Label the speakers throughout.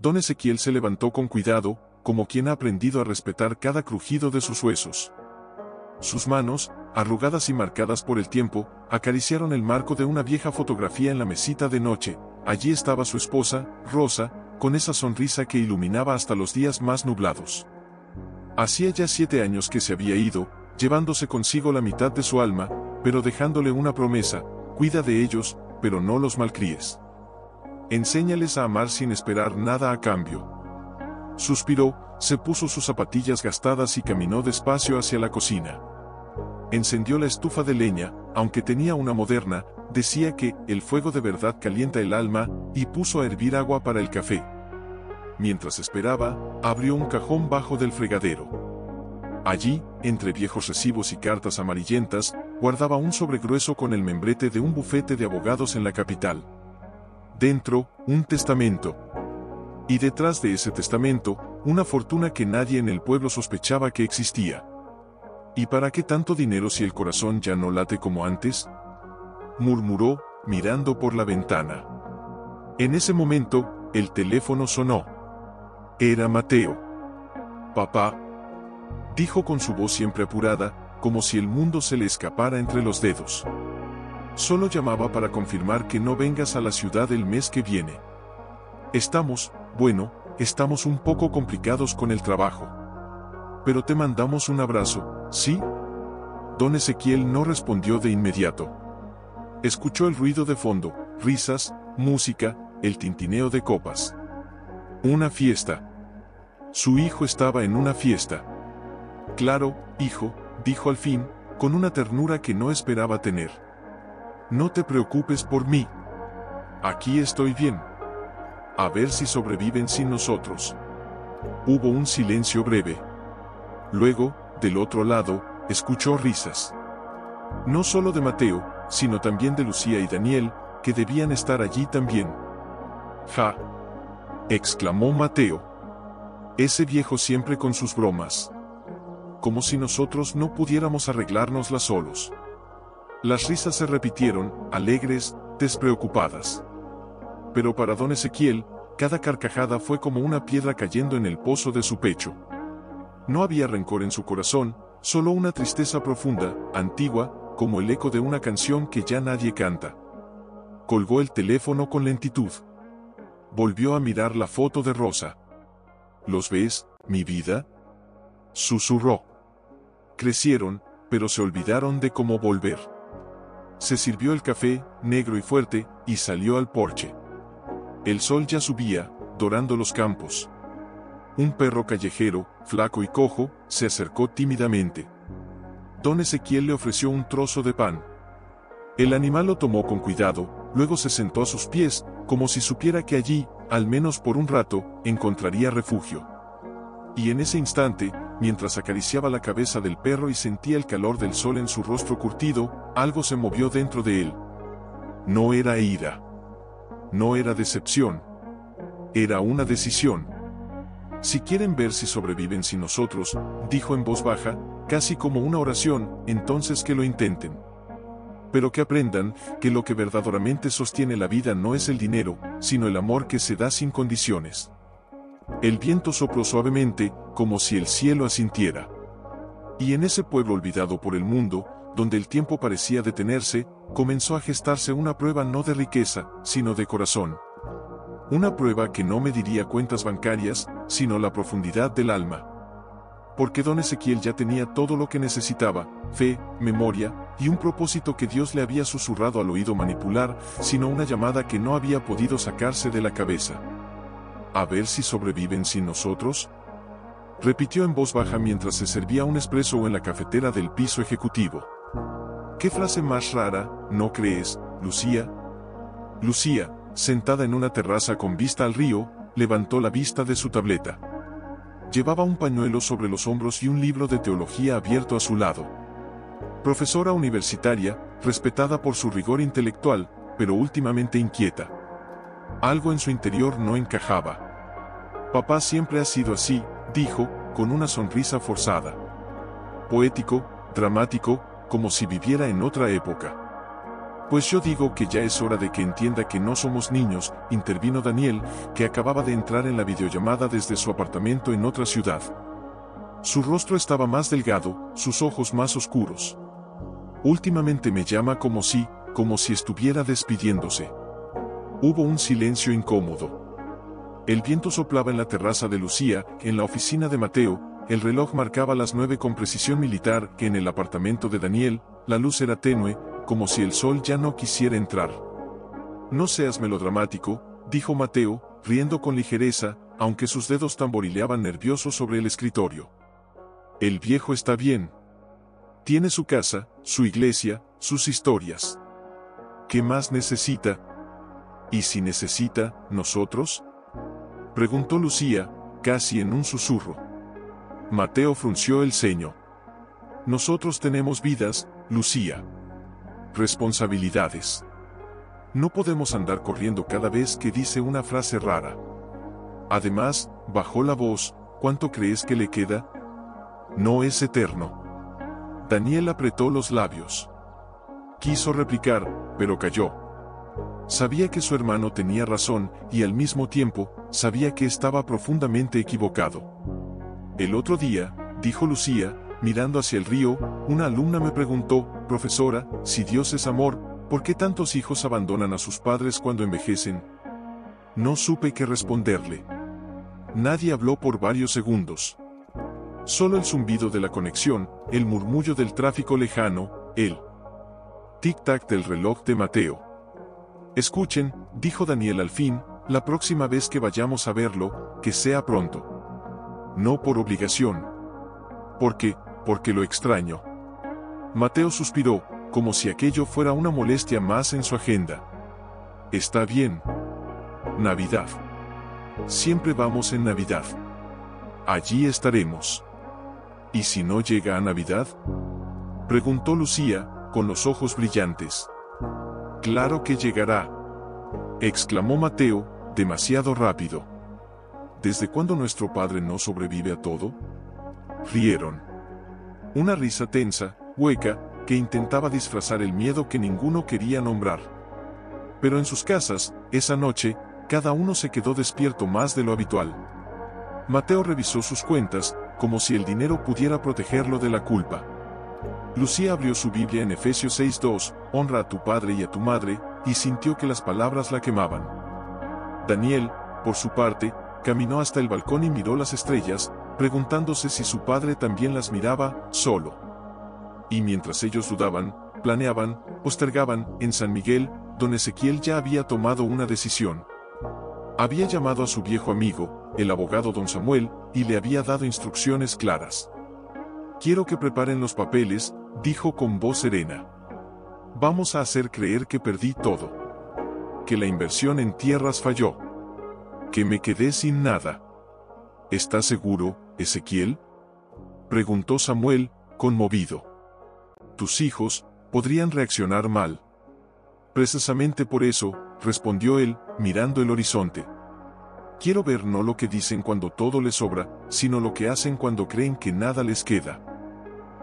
Speaker 1: Don Ezequiel se levantó con cuidado, como quien ha aprendido a respetar cada crujido de sus huesos. Sus manos, arrugadas y marcadas por el tiempo, acariciaron el marco de una vieja fotografía en la mesita de noche. Allí estaba su esposa, Rosa, con esa sonrisa que iluminaba hasta los días más nublados. Hacía ya 7 años que se había ido, llevándose consigo la mitad de su alma, pero dejándole una promesa: cuida de ellos, pero no los malcríes. Enséñales a amar sin esperar nada a cambio. Suspiró, se puso sus zapatillas gastadas y caminó despacio hacia la cocina. Encendió la estufa de leña, aunque tenía una moderna, decía que el fuego de verdad calienta el alma, y puso a hervir agua para el café. Mientras esperaba, abrió un cajón bajo del fregadero. Allí, entre viejos recibos y cartas amarillentas, guardaba un sobre grueso con el membrete de un bufete de abogados en la capital. Dentro, un testamento. Y detrás de ese testamento, una fortuna que nadie en el pueblo sospechaba que existía. ¿Y para qué tanto dinero si el corazón ya no late como antes?, murmuró, mirando por la ventana. En ese momento, el teléfono sonó. Era Mateo. «Papá», dijo con su voz siempre apurada, como si el mundo se le escapara entre los dedos. «Solo llamaba para confirmar que no vengas a la ciudad el mes que viene. Estamos un poco complicados con el trabajo. Pero te mandamos un abrazo, ¿sí?» Don Ezequiel no respondió de inmediato. Escuchó el ruido de fondo, risas, música, el tintineo de copas. Una fiesta. Su hijo estaba en una fiesta. «Claro, hijo», dijo al fin, con una ternura que no esperaba tener. «No te preocupes por mí. Aquí estoy bien. A ver si sobreviven sin nosotros». Hubo un silencio breve. Luego, del otro lado, escuchó risas. No solo de Mateo, sino también de Lucía y Daniel, que debían estar allí también. «Ja», exclamó Mateo. «Ese viejo siempre con sus bromas. Como si nosotros no pudiéramos arreglárnoslas solos». Las risas se repitieron, alegres, despreocupadas. Pero para don Ezequiel, cada carcajada fue como una piedra cayendo en el pozo de su pecho. No había rencor en su corazón, solo una tristeza profunda, antigua, como el eco de una canción que ya nadie canta. Colgó el teléfono con lentitud. Volvió a mirar la foto de Rosa. «¿Los ves, mi vida?», susurró. Crecieron, pero se olvidaron de cómo volver. Se sirvió el café, negro y fuerte, y salió al porche. El sol ya subía, dorando los campos. Un perro callejero, flaco y cojo, se acercó tímidamente. Don Ezequiel le ofreció un trozo de pan. El animal lo tomó con cuidado, luego se sentó a sus pies, como si supiera que allí, al menos por un rato, encontraría refugio. Y en ese instante, mientras acariciaba la cabeza del perro y sentía el calor del sol en su rostro curtido, algo se movió dentro de él. No era ira. No era decepción. Era una decisión. «Si quieren ver si sobreviven sin nosotros», dijo en voz baja, casi como una oración, «entonces que lo intenten. Pero que aprendan que lo que verdaderamente sostiene la vida no es el dinero, sino el amor que se da sin condiciones». El viento sopló suavemente, como si el cielo asintiera. Y en ese pueblo olvidado por el mundo, donde el tiempo parecía detenerse, comenzó a gestarse una prueba no de riqueza, sino de corazón. Una prueba que no mediría cuentas bancarias, sino la profundidad del alma. Porque don Ezequiel ya tenía todo lo que necesitaba: fe, memoria, y un propósito que Dios le había susurrado al oído manipular, sino una llamada que no había podido sacarse de la cabeza. «A ver si sobreviven sin nosotros», repitió en voz baja mientras se servía un espresso en la cafetera del piso ejecutivo. «¿Qué frase más rara, no crees, Lucía?» Lucía, sentada en una terraza con vista al río, levantó la vista de su tableta. Llevaba un pañuelo sobre los hombros y un libro de teología abierto a su lado. Profesora universitaria, respetada por su rigor intelectual, pero últimamente inquieta. Algo en su interior no encajaba. «Papá siempre ha sido así», dijo, con una sonrisa forzada. «Poético, dramático, como si viviera en otra época. Pues yo digo que ya es hora de que entienda que no somos niños, intervino Daniel, que acababa de entrar en la videollamada desde su apartamento en otra ciudad. Su rostro estaba más delgado, sus ojos más oscuros. Últimamente me llama como si estuviera despidiéndose. Hubo un silencio incómodo. El viento soplaba en la terraza de Lucía, en la oficina de Mateo, el reloj marcaba las 9 con precisión militar, que en el apartamento de Daniel, la luz era tenue, como si el sol ya no quisiera entrar. No seas melodramático, dijo Mateo, riendo con ligereza, aunque sus dedos tamborileaban nerviosos sobre el escritorio. El viejo está bien. Tiene su casa, su iglesia, sus historias. ¿Qué más necesita? ¿Y si necesita, nosotros? Preguntó Lucía, casi en un susurro. Mateo frunció el ceño. Nosotros tenemos vidas, Lucía. Responsabilidades. No podemos andar corriendo cada vez que dice una frase rara. Además, bajó la voz, ¿cuánto crees que le queda? No es eterno. Daniel apretó los labios. Quiso replicar, pero calló. Sabía que su hermano tenía razón, y al mismo tiempo, sabía que estaba profundamente equivocado. El otro día, dijo Lucía, mirando hacia el río, una alumna me preguntó, profesora, si Dios es amor, ¿por qué tantos hijos abandonan a sus padres cuando envejecen? No supe qué responderle. Nadie habló por varios segundos. Solo el zumbido de la conexión, el murmullo del tráfico lejano, el tic-tac del reloj de Mateo. Escuchen, dijo Daniel al fin, la próxima vez que vayamos a verlo, que sea pronto. No por obligación. Porque lo extraño. Mateo suspiró, como si aquello fuera una molestia más en su agenda. Está bien. Navidad. Siempre vamos en Navidad. Allí estaremos. ¿Y si no llega a Navidad? Preguntó Lucía, con los ojos brillantes. Claro que llegará, exclamó Mateo, demasiado rápido. ¿Desde cuándo nuestro padre no sobrevive a todo? Rieron. Una risa tensa, hueca, que intentaba disfrazar el miedo que ninguno quería nombrar. Pero en sus casas, esa noche, cada uno se quedó despierto más de lo habitual. Mateo revisó sus cuentas, como si el dinero pudiera protegerlo de la culpa. Lucía abrió su Biblia en Efesios 6:2, honra a tu padre y a tu madre, y sintió que las palabras la quemaban. Daniel, por su parte, caminó hasta el balcón y miró las estrellas, preguntándose si su padre también las miraba, solo. Y mientras ellos dudaban, planeaban, postergaban, en San Miguel, don Ezequiel ya había tomado una decisión. Había llamado a su viejo amigo, el abogado don Samuel, y le había dado instrucciones claras. Quiero que preparen los papeles, dijo con voz serena. Vamos a hacer creer que perdí todo. Que la inversión en tierras falló. Que me quedé sin nada. ¿Estás seguro, Ezequiel? Preguntó Samuel, conmovido. Tus hijos podrían reaccionar mal. Precisamente por eso, respondió él, mirando el horizonte. Quiero ver no lo que dicen cuando todo les sobra, sino lo que hacen cuando creen que nada les queda.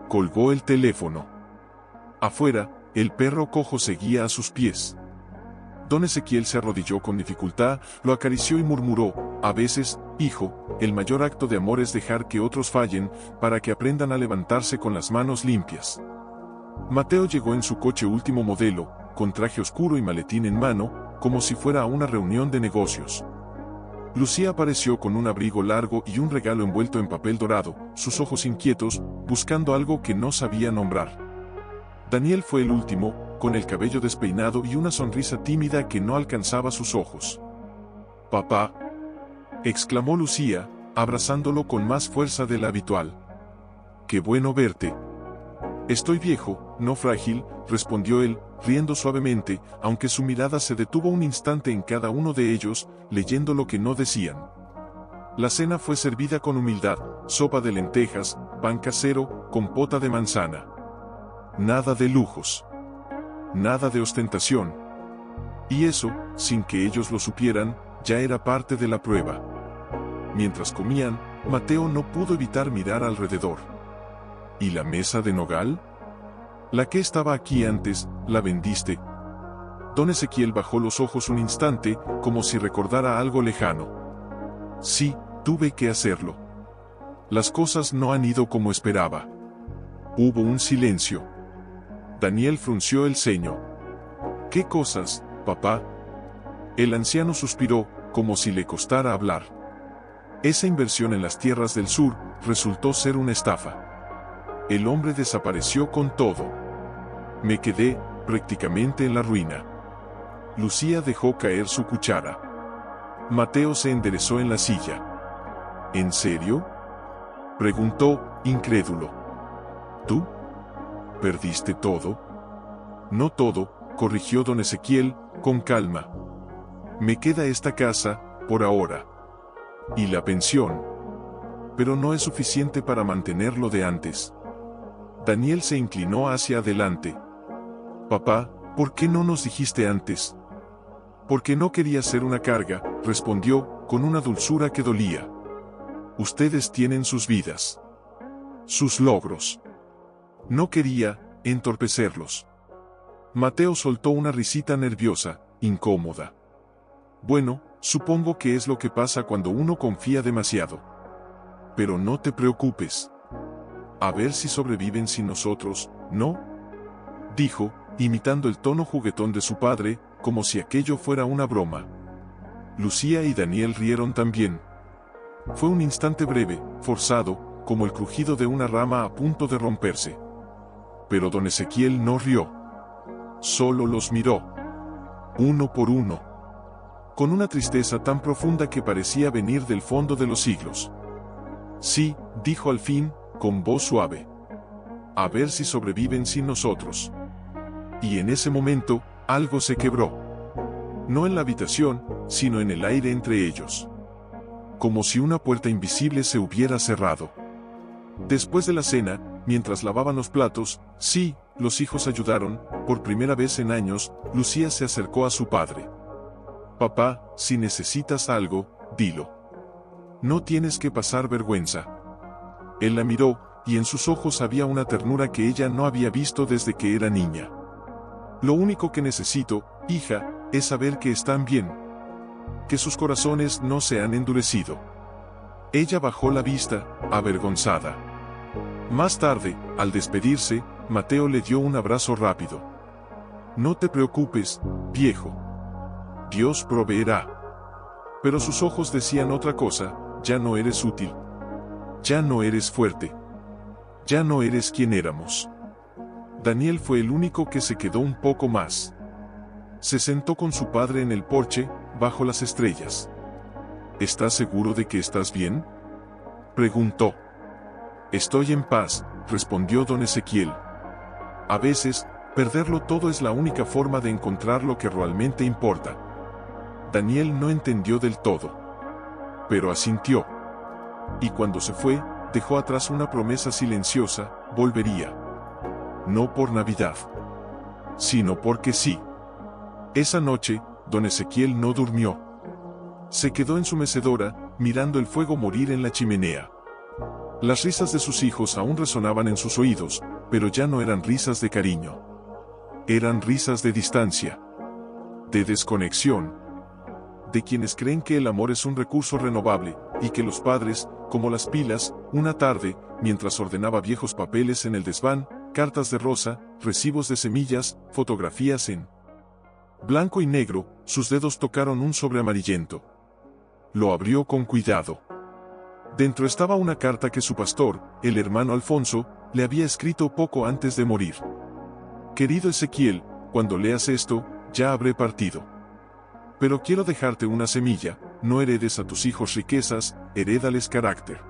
Speaker 1: Colgó el teléfono. Afuera, el perro cojo seguía a sus pies. Don Ezequiel se arrodilló con dificultad, lo acarició y murmuró, a veces, hijo, el mayor acto de amor es dejar que otros fallen, para que aprendan a levantarse con las manos limpias. Mateo llegó en su coche último modelo, con traje oscuro y maletín en mano, como si fuera a una reunión de negocios. Lucía apareció con un abrigo largo y un regalo envuelto en papel dorado, sus ojos inquietos, buscando algo que no sabía nombrar. Daniel fue el último, con el cabello despeinado y una sonrisa tímida que no alcanzaba sus ojos. «Papá», exclamó Lucía, abrazándolo con más fuerza de la habitual. «Qué bueno verte». «Estoy viejo, no frágil», respondió él, riendo suavemente, aunque su mirada se detuvo un instante en cada uno de ellos, leyendo lo que no decían. La cena fue servida con humildad, sopa de lentejas, pan casero, compota de manzana. Nada de lujos. Nada de ostentación. Y eso, sin que ellos lo supieran, ya era parte de la prueba. Mientras comían, Mateo no pudo evitar mirar alrededor. ¿Y la mesa de nogal? La que estaba aquí antes, ¿la vendiste? Don Ezequiel bajó los ojos un instante, como si recordara algo lejano. Sí, tuve que hacerlo. Las cosas no han ido como esperaba. Hubo un silencio. Daniel frunció el ceño. ¿Qué cosas, papá? El anciano suspiró, como si le costara hablar. Esa inversión en las tierras del sur resultó ser una estafa. El hombre desapareció con todo. Me quedé, prácticamente en la ruina. Lucía dejó caer su cuchara. Mateo se enderezó en la silla. ¿En serio?, preguntó, incrédulo. ¿Tú? ¿Perdiste todo? No todo, corrigió don Ezequiel, con calma. Me queda esta casa, por ahora. Y la pensión. Pero no es suficiente para mantener lo de antes. Daniel se inclinó hacia adelante. Papá, ¿por qué no nos dijiste antes? Porque no quería ser una carga, respondió, con una dulzura que dolía. Ustedes tienen sus vidas. Sus logros. No quería entorpecerlos. Mateo soltó una risita nerviosa, incómoda. Bueno, supongo que es lo que pasa cuando uno confía demasiado. Pero no te preocupes. A ver si sobreviven sin nosotros, ¿no?, dijo, imitando el tono juguetón de su padre, como si aquello fuera una broma. Lucía y Daniel rieron también. Fue un instante breve, forzado, como el crujido de una rama a punto de romperse. Pero don Ezequiel no rió. Solo los miró. Uno por uno. Con una tristeza tan profunda que parecía venir del fondo de los siglos. Sí, dijo al fin, con voz suave. A ver si sobreviven sin nosotros. Y en ese momento, algo se quebró. No en la habitación, sino en el aire entre ellos. Como si una puerta invisible se hubiera cerrado. Después de la cena, mientras lavaban los platos, sí, los hijos ayudaron, por primera vez en años, Lucía se acercó a su padre. Papá, si necesitas algo, dilo. No tienes que pasar vergüenza. Él la miró, y en sus ojos había una ternura que ella no había visto desde que era niña. Lo único que necesito, hija, es saber que están bien. Que sus corazones no se han endurecido. Ella bajó la vista, avergonzada. Más tarde, al despedirse, Mateo le dio un abrazo rápido. No te preocupes, viejo. Dios proveerá. Pero sus ojos decían otra cosa, ya no eres útil. Ya no eres fuerte. Ya no eres quien éramos. Daniel fue el único que se quedó un poco más. Se sentó con su padre en el porche, bajo las estrellas. ¿Estás seguro de que estás bien?, preguntó. Estoy en paz, respondió don Ezequiel. A veces, perderlo todo es la única forma de encontrar lo que realmente importa. Daniel no entendió del todo. Pero asintió. Y cuando se fue, dejó atrás una promesa silenciosa: volvería. No por Navidad. Sino porque sí. Esa noche, don Ezequiel no durmió. Se quedó en su mecedora, mirando el fuego morir en la chimenea. Las risas de sus hijos aún resonaban en sus oídos, pero ya no eran risas de cariño. Eran risas de distancia. De desconexión. De quienes creen que el amor es un recurso renovable, y que los padres, como las pilas, una tarde, mientras ordenaba viejos papeles en el desván, cartas de rosa, recibos de semillas, fotografías en blanco y negro, sus dedos tocaron un sobre amarillento. Lo abrió con cuidado. Dentro estaba una carta que su pastor, el hermano Alfonso, le había escrito poco antes de morir. Querido Ezequiel, cuando leas esto, ya habré partido. Pero quiero dejarte una semilla: no heredes a tus hijos riquezas, herédales carácter.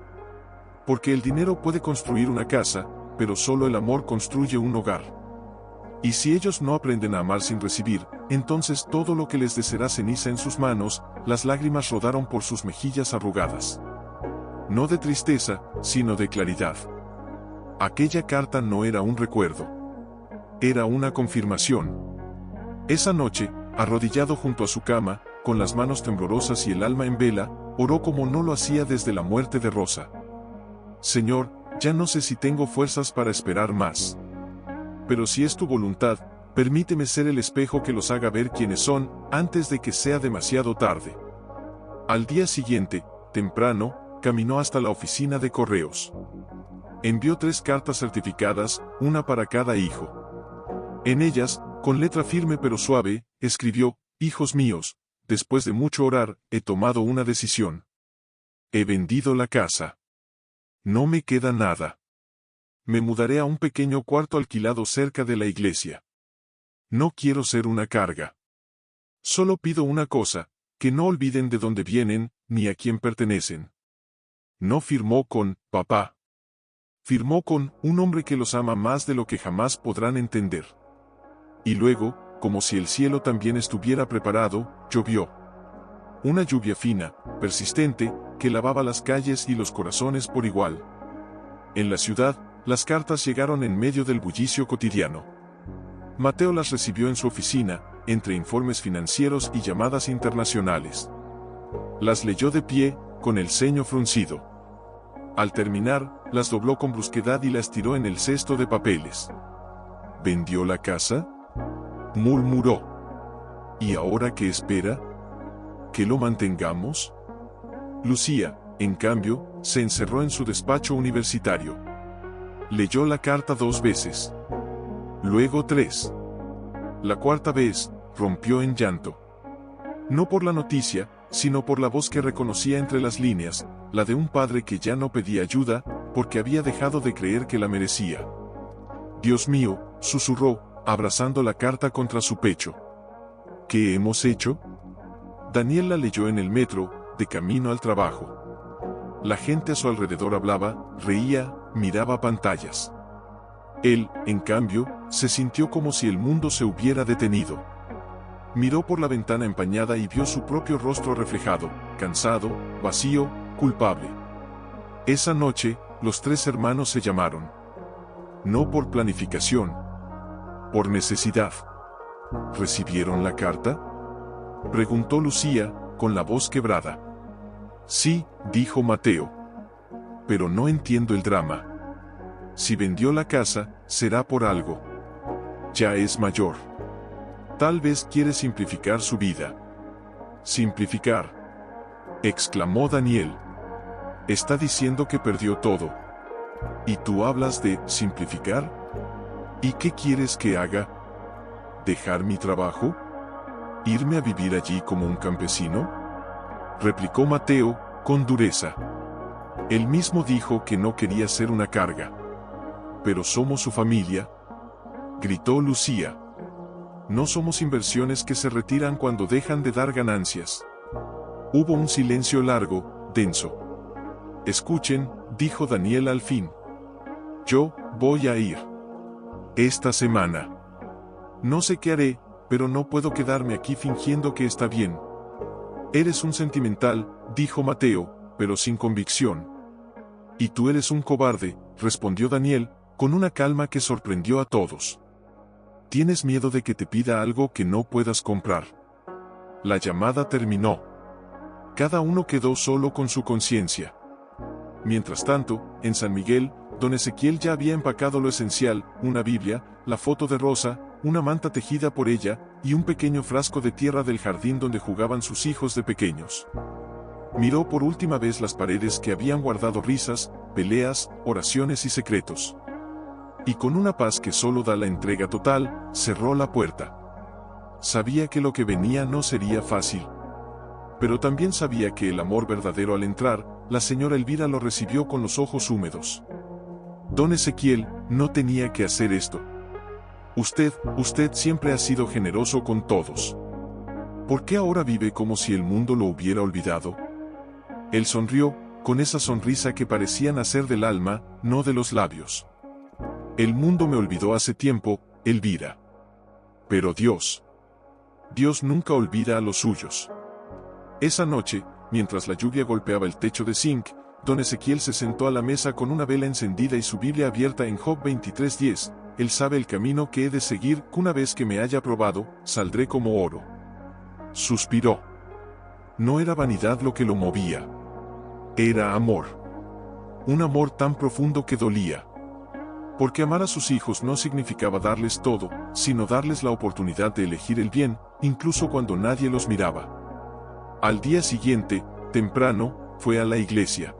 Speaker 1: Porque el dinero puede construir una casa, pero solo el amor construye un hogar. Y si ellos no aprenden a amar sin recibir, entonces todo lo que les des será ceniza en sus manos. Las lágrimas rodaron por sus mejillas arrugadas. No de tristeza, sino de claridad. Aquella carta no era un recuerdo. Era una confirmación. Esa noche, arrodillado junto a su cama, con las manos temblorosas y el alma en vela, oró como no lo hacía desde la muerte de Rosa. Señor, ya no sé si tengo fuerzas para esperar más. Pero si es tu voluntad, Permíteme ser el espejo que los haga ver quiénes son, antes de que sea demasiado tarde. Al día siguiente, temprano, caminó hasta la oficina de correos. Envió 3 cartas certificadas, una para cada hijo. En ellas, con letra firme pero suave, escribió: «Hijos míos, después de mucho orar, he tomado una decisión. He vendido la casa. No me queda nada. Me mudaré a un pequeño cuarto alquilado cerca de la iglesia. No quiero ser una carga. Solo pido una cosa, que no olviden de dónde vienen, ni a quién pertenecen». No firmó con «papá». Firmó con «un hombre que los ama más de lo que jamás podrán entender». Y luego, como si el cielo también estuviera preparado, llovió. Una lluvia fina, persistente, que lavaba las calles y los corazones por igual. En la ciudad, las cartas llegaron en medio del bullicio cotidiano. Mateo las recibió en su oficina, entre informes financieros y llamadas internacionales. Las leyó de pie, con el ceño fruncido. Al terminar, las dobló con brusquedad y las tiró en el cesto de papeles. ¿Vendió la casa?, murmuró. ¿Y ahora qué espera? ¿Que lo mantengamos? Lucía, en cambio, se encerró en su despacho universitario. Leyó la carta 2 veces. Luego 3. La cuarta vez, rompió en llanto. No por la noticia, sino por la voz que reconocía entre las líneas, la de un padre que ya no pedía ayuda, porque había dejado de creer que la merecía. «Dios mío», susurró, abrazando la carta contra su pecho. «¿Qué hemos hecho?». Daniel la leyó en el metro, de camino al trabajo. La gente a su alrededor hablaba, reía, miraba pantallas. Él, en cambio, se sintió como si el mundo se hubiera detenido. Miró por la ventana empañada y vio su propio rostro reflejado, cansado, vacío, culpable. Esa noche, los 3 hermanos se llamaron. No por planificación. Por necesidad. ¿Recibieron la carta?, preguntó Lucía, con la voz quebrada. «Sí», dijo Mateo. «Pero no entiendo el drama. Si vendió la casa, será por algo. Ya es mayor. Tal vez quiere simplificar su vida». «¿Simplificar?», exclamó Daniel. «Está diciendo que perdió todo. ¿Y tú hablas de simplificar? ¿Y qué quieres que haga? ¿Dejar mi trabajo? ¿Irme a vivir allí como un campesino?», replicó Mateo, con dureza. Él mismo dijo que no quería ser una carga. «Pero somos su familia», gritó Lucía. «No somos inversiones que se retiran cuando dejan de dar ganancias». Hubo un silencio largo, denso. «Escuchen», dijo Daniel al fin. «Yo voy a ir. Esta semana. No sé qué haré, pero no puedo quedarme aquí fingiendo que está bien». «Eres un sentimental», dijo Mateo, pero sin convicción. «Y tú eres un cobarde», respondió Daniel, con una calma que sorprendió a todos. «Tienes miedo de que te pida algo que no puedas comprar». La llamada terminó. Cada uno quedó solo con su conciencia. Mientras tanto, en San Miguel, don Ezequiel ya había empacado lo esencial: una Biblia, la foto de Rosa, una manta tejida por ella, y un pequeño frasco de tierra del jardín donde jugaban sus hijos de pequeños. Miró por última vez las paredes que habían guardado risas, peleas, oraciones y secretos. Y con una paz que solo da la entrega total, cerró la puerta. Sabía que lo que venía no sería fácil. Pero también sabía que el amor verdadero al entrar, la señora Elvira lo recibió con los ojos húmedos. «Don Ezequiel, no tenía que hacer esto. Usted siempre ha sido generoso con todos. ¿Por qué ahora vive como si el mundo lo hubiera olvidado?». Él sonrió, con esa sonrisa que parecía nacer del alma, no de los labios. «El mundo me olvidó hace tiempo, Elvira. Pero Dios nunca olvida a los suyos». Esa noche, mientras la lluvia golpeaba el techo de zinc, don Ezequiel se sentó a la mesa con una vela encendida y su Biblia abierta en Job 23:10. «Él sabe el camino que he de seguir, que una vez que me haya probado, saldré como oro». Suspiró. No era vanidad lo que lo movía. Era amor. Un amor tan profundo que dolía. Porque amar a sus hijos no significaba darles todo, sino darles la oportunidad de elegir el bien, incluso cuando nadie los miraba. Al día siguiente, temprano, fue a la iglesia.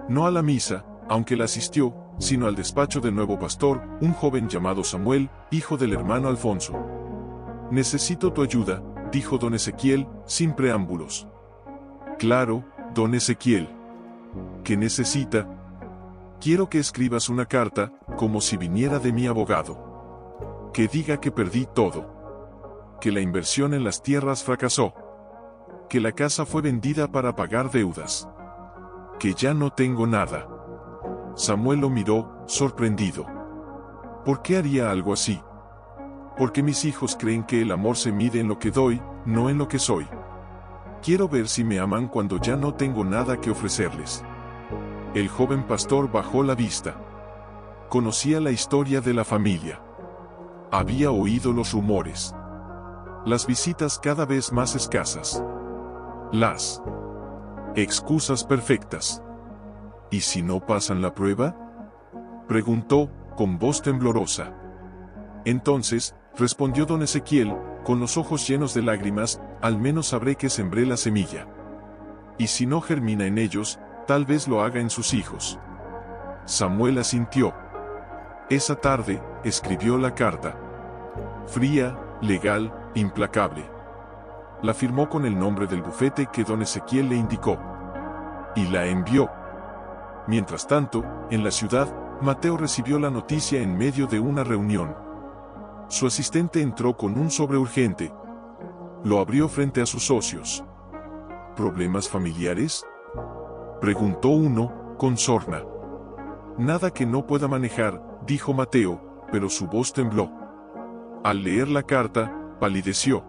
Speaker 1: No a la misa, aunque la asistió, sino al despacho del nuevo pastor, un joven llamado Samuel, hijo del hermano Alfonso. «Necesito tu ayuda», dijo don Ezequiel, sin preámbulos. «Claro, don Ezequiel. ¿Qué necesita?» «Quiero que escribas una carta, como si viniera de mi abogado. Que diga que perdí todo. Que la inversión en las tierras fracasó. Que la casa fue vendida para pagar deudas. Que ya no tengo nada». Samuel lo miró, sorprendido. «¿Por qué haría algo así?» «Porque mis hijos creen que el amor se mide en lo que doy, no en lo que soy. Quiero ver si me aman cuando ya no tengo nada que ofrecerles». El joven pastor bajó la vista. Conocía la historia de la familia. Había oído los rumores. Las visitas cada vez más escasas. Las excusas perfectas. ¿Y si no pasan la prueba?, preguntó, con voz temblorosa. Entonces, respondió don Ezequiel, con los ojos llenos de lágrimas, al menos sabré que sembré la semilla. Y si no germina en ellos, tal vez lo haga en sus hijos. Samuel asintió. Esa tarde, escribió la carta. Fría, legal, implacable. La firmó con el nombre del bufete que don Ezequiel le indicó. Y la envió. Mientras tanto, en la ciudad, Mateo recibió la noticia en medio de una reunión. Su asistente entró con un sobre urgente. Lo abrió frente a sus socios. ¿Problemas familiares?, preguntó uno, con sorna. Nada que no pueda manejar, dijo Mateo, pero su voz tembló. Al leer la carta, palideció.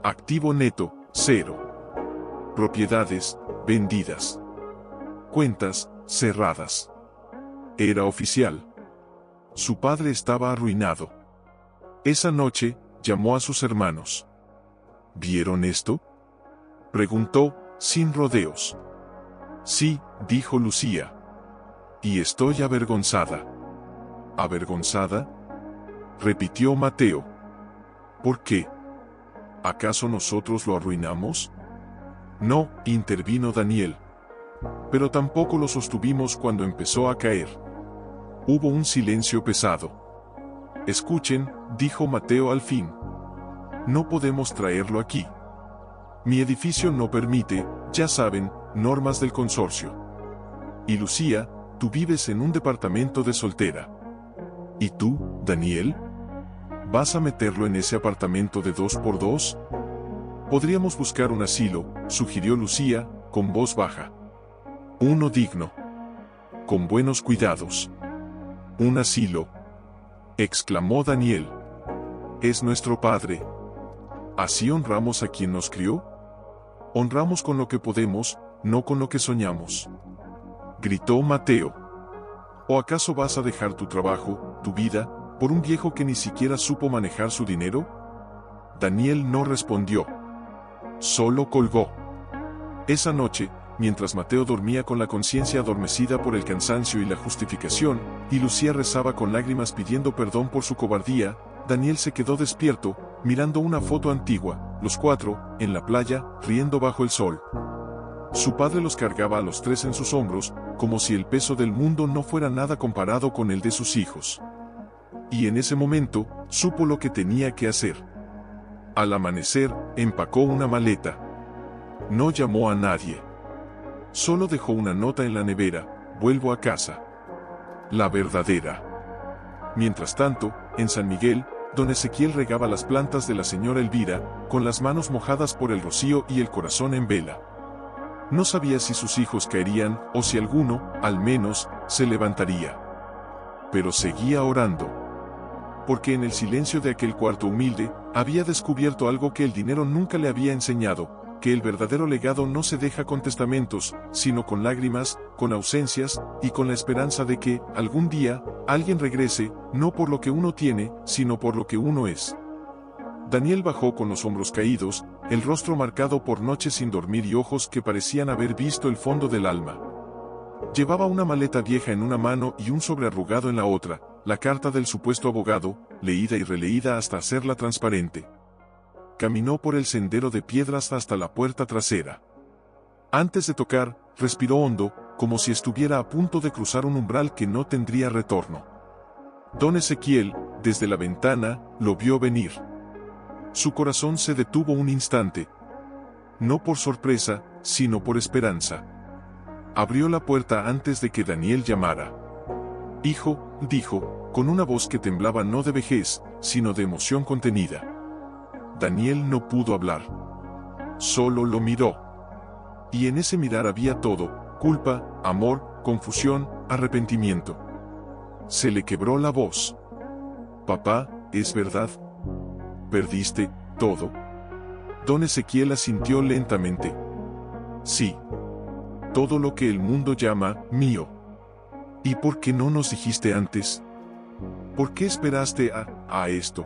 Speaker 1: Activo neto, 0. Propiedades, vendidas. Cuentas, cerradas. Era oficial. Su padre estaba arruinado. Esa noche, llamó a sus hermanos. ¿Vieron esto?, preguntó, sin rodeos. Sí, dijo Lucía. Y estoy avergonzada. ¿Avergonzada?, repitió Mateo. ¿Por qué? ¿Acaso nosotros lo arruinamos? No, intervino Daniel. Pero tampoco lo sostuvimos cuando empezó a caer. Hubo un silencio pesado. Escuchen, dijo Mateo al fin. No podemos traerlo aquí. Mi edificio no permite, ya saben, normas del consorcio. Y Lucía, tú vives en un departamento de soltera. ¿Y tú, Daniel? ¿Vas a meterlo en ese apartamento de 2x2? Podríamos buscar un asilo, sugirió Lucía, con voz baja. Uno digno. Con buenos cuidados. Un asilo, exclamó Daniel. Es nuestro padre. ¿Así honramos a quien nos crió? Honramos con lo que podemos, no con lo que soñamos, gritó Mateo. ¿O acaso vas a dejar tu trabajo, tu vida, por un viejo que ni siquiera supo manejar su dinero? Daniel no respondió. Solo colgó. Esa noche, mientras Mateo dormía con la conciencia adormecida por el cansancio y la justificación, y Lucía rezaba con lágrimas pidiendo perdón por su cobardía, Daniel se quedó despierto, mirando una foto antigua, los cuatro, en la playa, riendo bajo el sol. Su padre los cargaba a los tres en sus hombros, como si el peso del mundo no fuera nada comparado con el de sus hijos. Y en ese momento, supo lo que tenía que hacer. Al amanecer, empacó una maleta. No llamó a nadie. Solo dejó una nota en la nevera: vuelvo a casa. La verdadera. Mientras tanto, en San Miguel, don Ezequiel regaba las plantas de la señora Elvira, con las manos mojadas por el rocío y el corazón en vela. No sabía si sus hijos caerían, o si alguno, al menos, se levantaría. Pero seguía orando. Porque en el silencio de aquel cuarto humilde, había descubierto algo que el dinero nunca le había enseñado: que el verdadero legado no se deja con testamentos, sino con lágrimas, con ausencias, y con la esperanza de que, algún día, alguien regrese, no por lo que uno tiene, sino por lo que uno es. Daniel bajó con los hombros caídos, el rostro marcado por noches sin dormir y ojos que parecían haber visto el fondo del alma. Llevaba una maleta vieja en una mano y un sobre arrugado en la otra, la carta del supuesto abogado, leída y releída hasta hacerla transparente. Caminó por el sendero de piedras hasta la puerta trasera. Antes de tocar, respiró hondo, como si estuviera a punto de cruzar un umbral que no tendría retorno. Don Ezequiel, desde la ventana, lo vio venir. Su corazón se detuvo un instante. No por sorpresa, sino por esperanza. Abrió la puerta antes de que Daniel llamara. «Hijo», dijo, con una voz que temblaba no de vejez, sino de emoción contenida. Daniel no pudo hablar. Solo lo miró. Y en ese mirar había todo: culpa, amor, confusión, arrepentimiento. Se le quebró la voz. «Papá, ¿es verdad? ¿Perdiste todo?» Don Ezequiel asintió lentamente. «Sí. Todo lo que el mundo llama mío». «¿Y por qué no nos dijiste antes? ¿Por qué esperaste a esto?»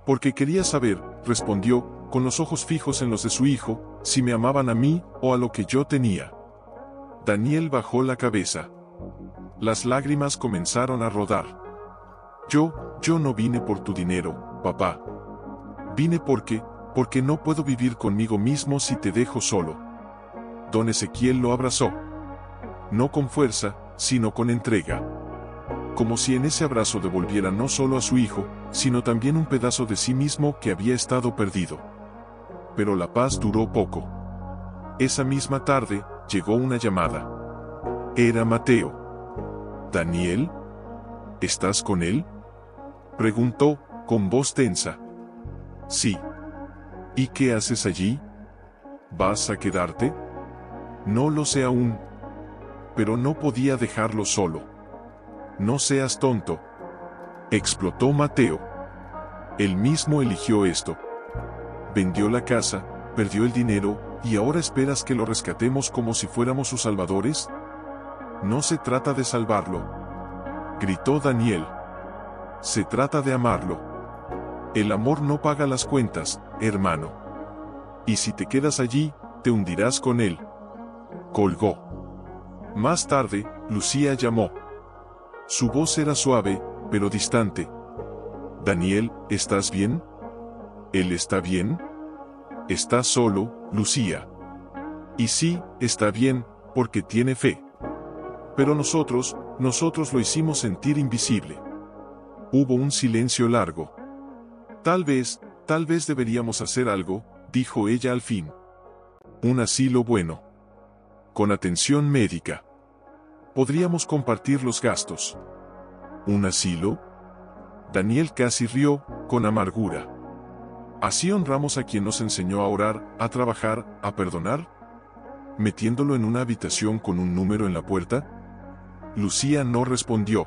Speaker 1: «Porque quería saber», respondió, con los ojos fijos en los de su hijo, «si me amaban a mí o a lo que yo tenía». Daniel bajó la cabeza. Las lágrimas comenzaron a rodar. Yo no vine por tu dinero, papá. Vine porque no puedo vivir conmigo mismo si te dejo solo». Don Ezequiel lo abrazó. No con fuerza, sino con entrega. Como si en ese abrazo devolviera no solo a su hijo, sino también un pedazo de sí mismo que había estado perdido. Pero la paz duró poco. Esa misma tarde, llegó una llamada. Era Mateo. «¿Daniel? ¿Estás con él?», preguntó, con voz tensa. «Sí». «¿Y qué haces allí? ¿Vas a quedarte?». «No lo sé aún. Pero no podía dejarlo solo». «No seas tonto», explotó Mateo. Él mismo eligió esto. Vendió la casa, perdió el dinero, ¿y ahora esperas que lo rescatemos como si fuéramos sus salvadores? «No se trata de salvarlo», gritó Daniel. «Se trata de amarlo. El amor no paga las cuentas, hermano. Y si te quedas allí, te hundirás con él». Colgó. Más tarde, Lucía llamó. Su voz era suave, pero distante. «Daniel, ¿estás bien?». «¿Él está bien?». «Está solo, Lucía». «Y sí, está bien, porque tiene fe. Pero nosotros lo hicimos sentir invisible». Hubo un silencio largo. Tal vez deberíamos hacer algo», dijo ella al fin. «Un asilo bueno. Con atención médica. Podríamos compartir los gastos». «¿Un asilo?». Daniel casi rió, con amargura. «¿Así honramos a quien nos enseñó a orar, a trabajar, a perdonar? ¿Metiéndolo en una habitación con un número en la puerta?». Lucía no respondió.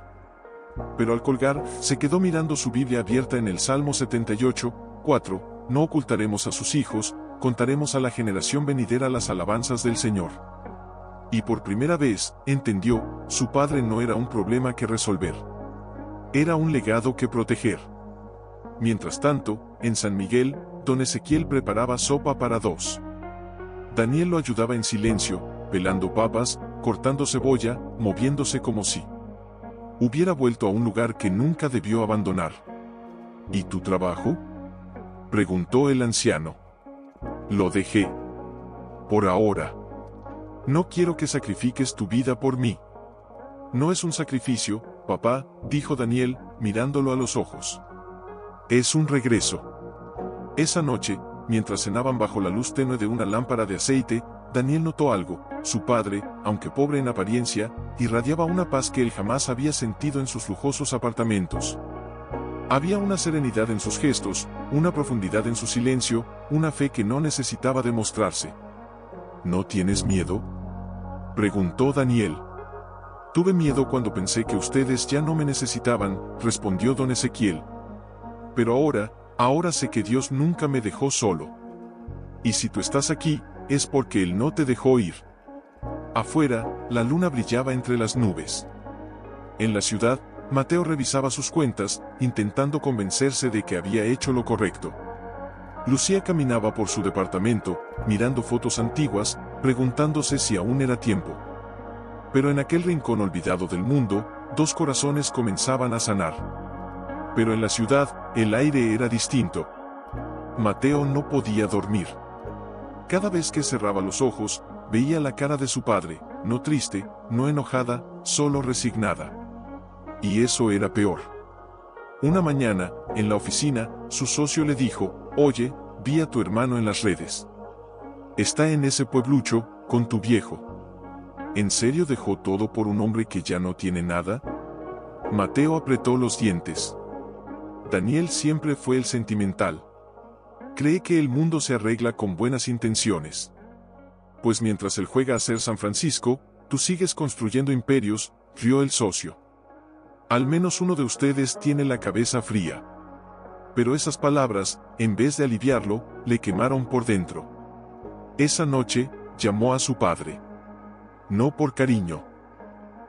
Speaker 1: Pero al colgar, se quedó mirando su Biblia abierta en el Salmo 78, 4, «No ocultaremos a sus hijos, contaremos a la generación venidera las alabanzas del Señor». Y por primera vez, entendió, su padre no era un problema que resolver. Era un legado que proteger. Mientras tanto, en San Miguel, don Ezequiel preparaba sopa para dos. Daniel lo ayudaba en silencio, pelando papas, cortando cebolla, moviéndose como si hubiera vuelto a un lugar que nunca debió abandonar. «¿Y tu trabajo?», preguntó el anciano. «Lo dejé. Por ahora. No quiero que sacrifiques tu vida por mí». «No es un sacrificio, papá», dijo Daniel, mirándolo a los ojos. «Es un regreso». Esa noche, mientras cenaban bajo la luz tenue de una lámpara de aceite, Daniel notó algo. Su padre, aunque pobre en apariencia, irradiaba una paz que él jamás había sentido en sus lujosos apartamentos. Había una serenidad en sus gestos, una profundidad en su silencio, una fe que no necesitaba demostrarse. «¿No tienes miedo?», preguntó Daniel. «Tuve miedo cuando pensé que ustedes ya no me necesitaban», respondió don Ezequiel. «Pero ahora sé que Dios nunca me dejó solo. Y si tú estás aquí, es porque Él no te dejó ir». Afuera, la luna brillaba entre las nubes. En la ciudad, Mateo revisaba sus cuentas, intentando convencerse de que había hecho lo correcto. Lucía caminaba por su departamento, mirando fotos antiguas, preguntándose si aún era tiempo. Pero en aquel rincón olvidado del mundo, dos corazones comenzaban a sanar. Pero en la ciudad, el aire era distinto. Mateo no podía dormir. Cada vez que cerraba los ojos, veía la cara de su padre, no triste, no enojada, solo resignada. Y eso era peor. Una mañana, en la oficina, su socio le dijo: «Oye, vi a tu hermano en las redes. Está en ese pueblucho, con tu viejo. ¿En serio dejó todo por un hombre que ya no tiene nada?». Mateo apretó los dientes. Daniel siempre fue el sentimental. Cree que el mundo se arregla con buenas intenciones. Pues mientras él juega a ser San Francisco, tú sigues construyendo imperios, rió el socio. Al menos uno de ustedes tiene la cabeza fría. Pero esas palabras, en vez de aliviarlo, le quemaron por dentro. Esa noche, llamó a su padre. No por cariño.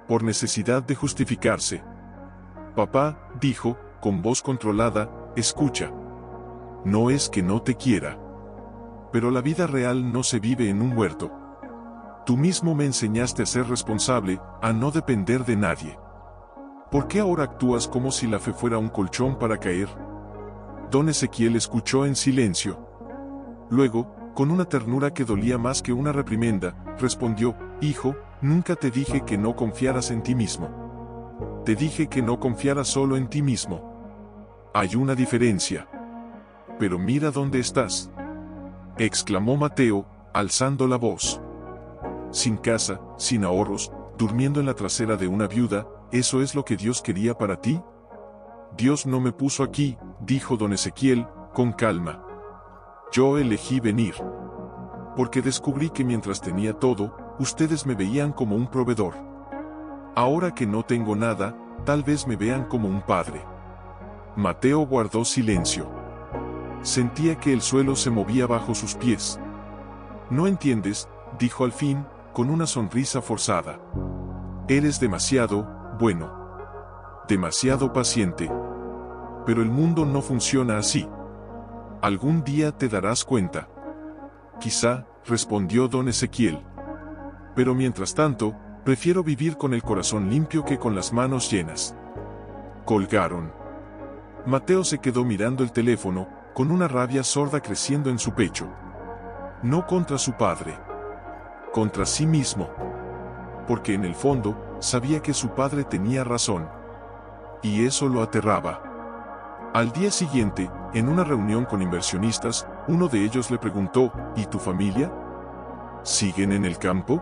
Speaker 1: Por necesidad de justificarse. «Papá», dijo, con voz controlada, «escucha. No es que no te quiera. Pero la vida real no se vive en un huerto. Tú mismo me enseñaste a ser responsable, a no depender de nadie. ¿Por qué ahora actúas como si la fe fuera un colchón para caer?». Don Ezequiel escuchó en silencio. Luego, con una ternura que dolía más que una reprimenda, respondió: «Hijo, nunca te dije que no confiaras en ti mismo. Te dije que no confiaras solo en ti mismo. Hay una diferencia. Pero mira dónde estás», exclamó Mateo, alzando la voz. «Sin casa, sin ahorros, durmiendo en la trasera de una viuda, ¿eso es lo que Dios quería para ti?». «Dios no me puso aquí», dijo don Ezequiel, con calma. «Yo elegí venir. Porque descubrí que mientras tenía todo, ustedes me veían como un proveedor. Ahora que no tengo nada, tal vez me vean como un padre». Mateo guardó silencio. Sentía que el suelo se movía bajo sus pies. «No entiendes», dijo al fin, con una sonrisa forzada. «Eres demasiado bueno. Demasiado paciente. Pero el mundo no funciona así. Algún día te darás cuenta». «Quizá», respondió don Ezequiel. «Pero mientras tanto, prefiero vivir con el corazón limpio que con las manos llenas». Colgaron. Mateo se quedó mirando el teléfono, con una rabia sorda creciendo en su pecho. No contra su padre. Contra sí mismo. Porque en el fondo, sabía que su padre tenía razón. Y eso lo aterraba. Al día siguiente, en una reunión con inversionistas, uno de ellos le preguntó: «¿Y tu familia? ¿Siguen en el campo?».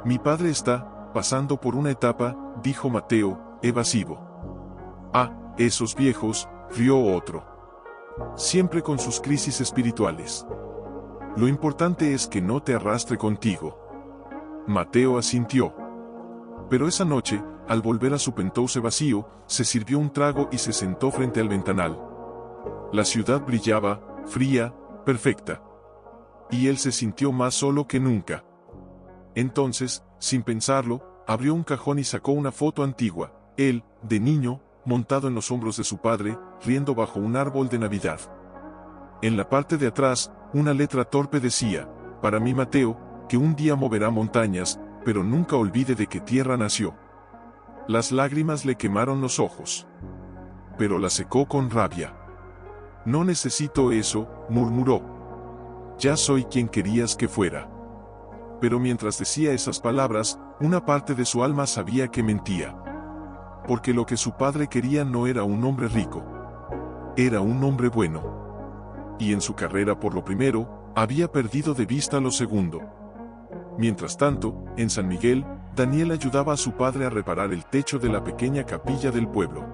Speaker 1: «Mi padre está pasando por una etapa», dijo Mateo, evasivo. «Ah, esos viejos», rió otro. «Siempre con sus crisis espirituales. Lo importante es que no te arrastre contigo». Mateo asintió. Pero esa noche, al volver a su penthouse vacío, se sirvió un trago y se sentó frente al ventanal. La ciudad brillaba, fría, perfecta. Y él se sintió más solo que nunca. Entonces, sin pensarlo, abrió un cajón y sacó una foto antigua, él, de niño, montado en los hombros de su padre, riendo bajo un árbol de Navidad. En la parte de atrás, una letra torpe decía: «Para mí Mateo, que un día moverá montañas, pero nunca olvide de qué tierra nació». Las lágrimas le quemaron los ojos. Pero la secó con rabia. «No necesito eso», murmuró. «Ya soy quien querías que fuera». Pero mientras decía esas palabras, una parte de su alma sabía que mentía. Porque lo que su padre quería no era un hombre rico. Era un hombre bueno. Y en su carrera por lo primero, había perdido de vista lo segundo. Mientras tanto, en San Miguel, Daniel ayudaba a su padre a reparar el techo de la pequeña capilla del pueblo.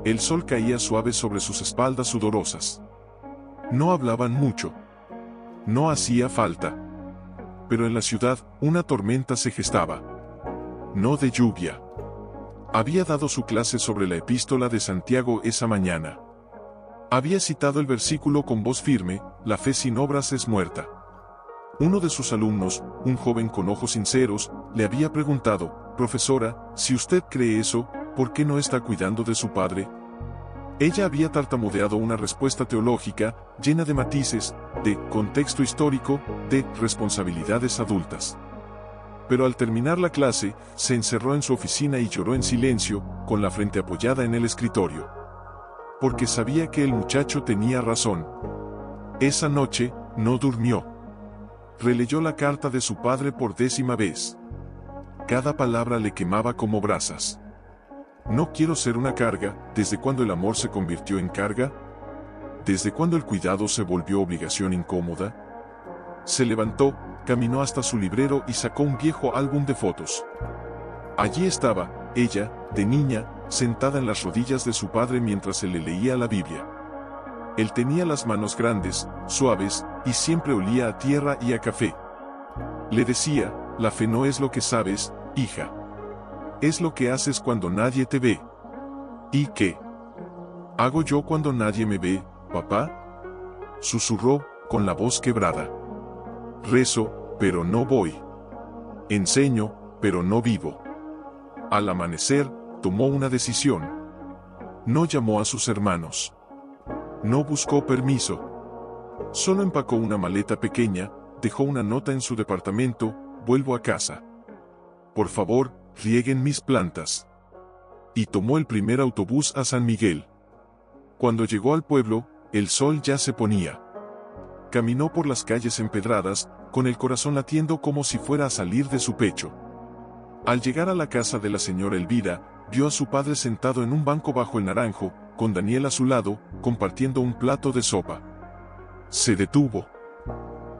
Speaker 1: El sol caía suave sobre sus espaldas sudorosas. No hablaban mucho. No hacía falta. Pero en la ciudad, una tormenta se gestaba. No de lluvia. Había dado su clase sobre la epístola de Santiago esa mañana. Había citado el versículo con voz firme: «La fe sin obras es muerta». Uno de sus alumnos, un joven con ojos sinceros, le había preguntado: «Profesora, si usted cree eso, ¿por qué no está cuidando de su padre?». Ella había tartamudeado una respuesta teológica, llena de matices, de contexto histórico, de responsabilidades adultas. pero al terminar la clase, se encerró en su oficina y lloró en silencio, con la frente apoyada en el escritorio. Porque sabía que el muchacho tenía razón. Esa noche, no durmió. Releyó la carta de su padre por 10ª vez. Cada palabra le quemaba como brasas. No quiero ser una carga. ¿Desde cuándo el amor se convirtió en carga? ¿Desde cuándo el cuidado se volvió obligación incómoda? Se levantó, caminó hasta su librero y sacó un viejo álbum de fotos. Allí estaba, ella, de niña, sentada en las rodillas de su padre mientras se le leía la Biblia. Él tenía las manos grandes, suaves, y siempre olía a tierra y a café. Le decía, la fe no es lo que sabes, hija. Es lo que haces cuando nadie te ve. ¿Y qué hago yo cuando nadie me ve, papá? Susurró, con la voz quebrada. Rezo, pero no voy. Enseño, pero no vivo. Al amanecer, tomó una decisión. No llamó a sus hermanos. No buscó permiso. Solo empacó una maleta pequeña, dejó una nota en su departamento: vuelvo a casa. Por favor, rieguen mis plantas. Y tomó el primer autobús a San Miguel. Cuando llegó al pueblo, el sol ya se ponía. Caminó por las calles empedradas, con el corazón latiendo como si fuera a salir de su pecho. Al llegar a la casa de la señora Elvira, vio a su padre sentado en un banco bajo el naranjo, con Daniel a su lado, compartiendo un plato de sopa. Se detuvo.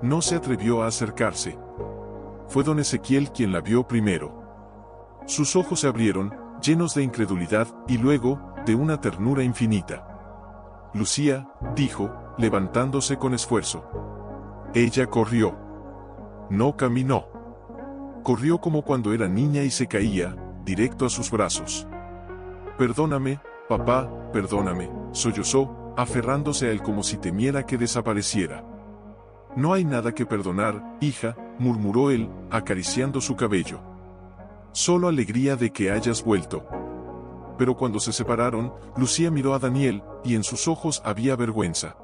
Speaker 1: No se atrevió a acercarse. Fue don Ezequiel quien la vio primero. Sus ojos se abrieron, llenos de incredulidad, y luego, de una ternura infinita. Lucía, dijo, levantándose con esfuerzo. Ella corrió. No caminó. Corrió como cuando era niña y se caía, directo a sus brazos. Perdóname, papá, perdóname, sollozó, aferrándose a él como si temiera que desapareciera. No hay nada que perdonar, hija, murmuró él, acariciando su cabello. Solo alegría de que hayas vuelto. Pero cuando se separaron, Lucía miró a Daniel, y en sus ojos había vergüenza.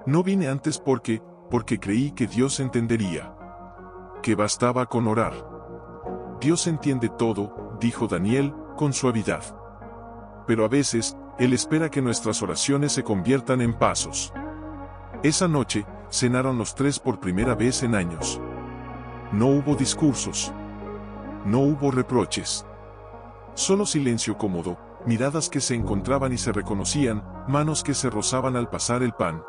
Speaker 1: No vine antes porque creí que Dios entendería. Que bastaba con orar. Dios entiende todo, dijo Daniel, con suavidad. Pero a veces, Él espera que nuestras oraciones se conviertan en pasos. Esa noche, cenaron los tres por primera vez en años. No hubo discursos. No hubo reproches. Solo silencio cómodo, miradas que se encontraban y se reconocían, manos que se rozaban al pasar el pan.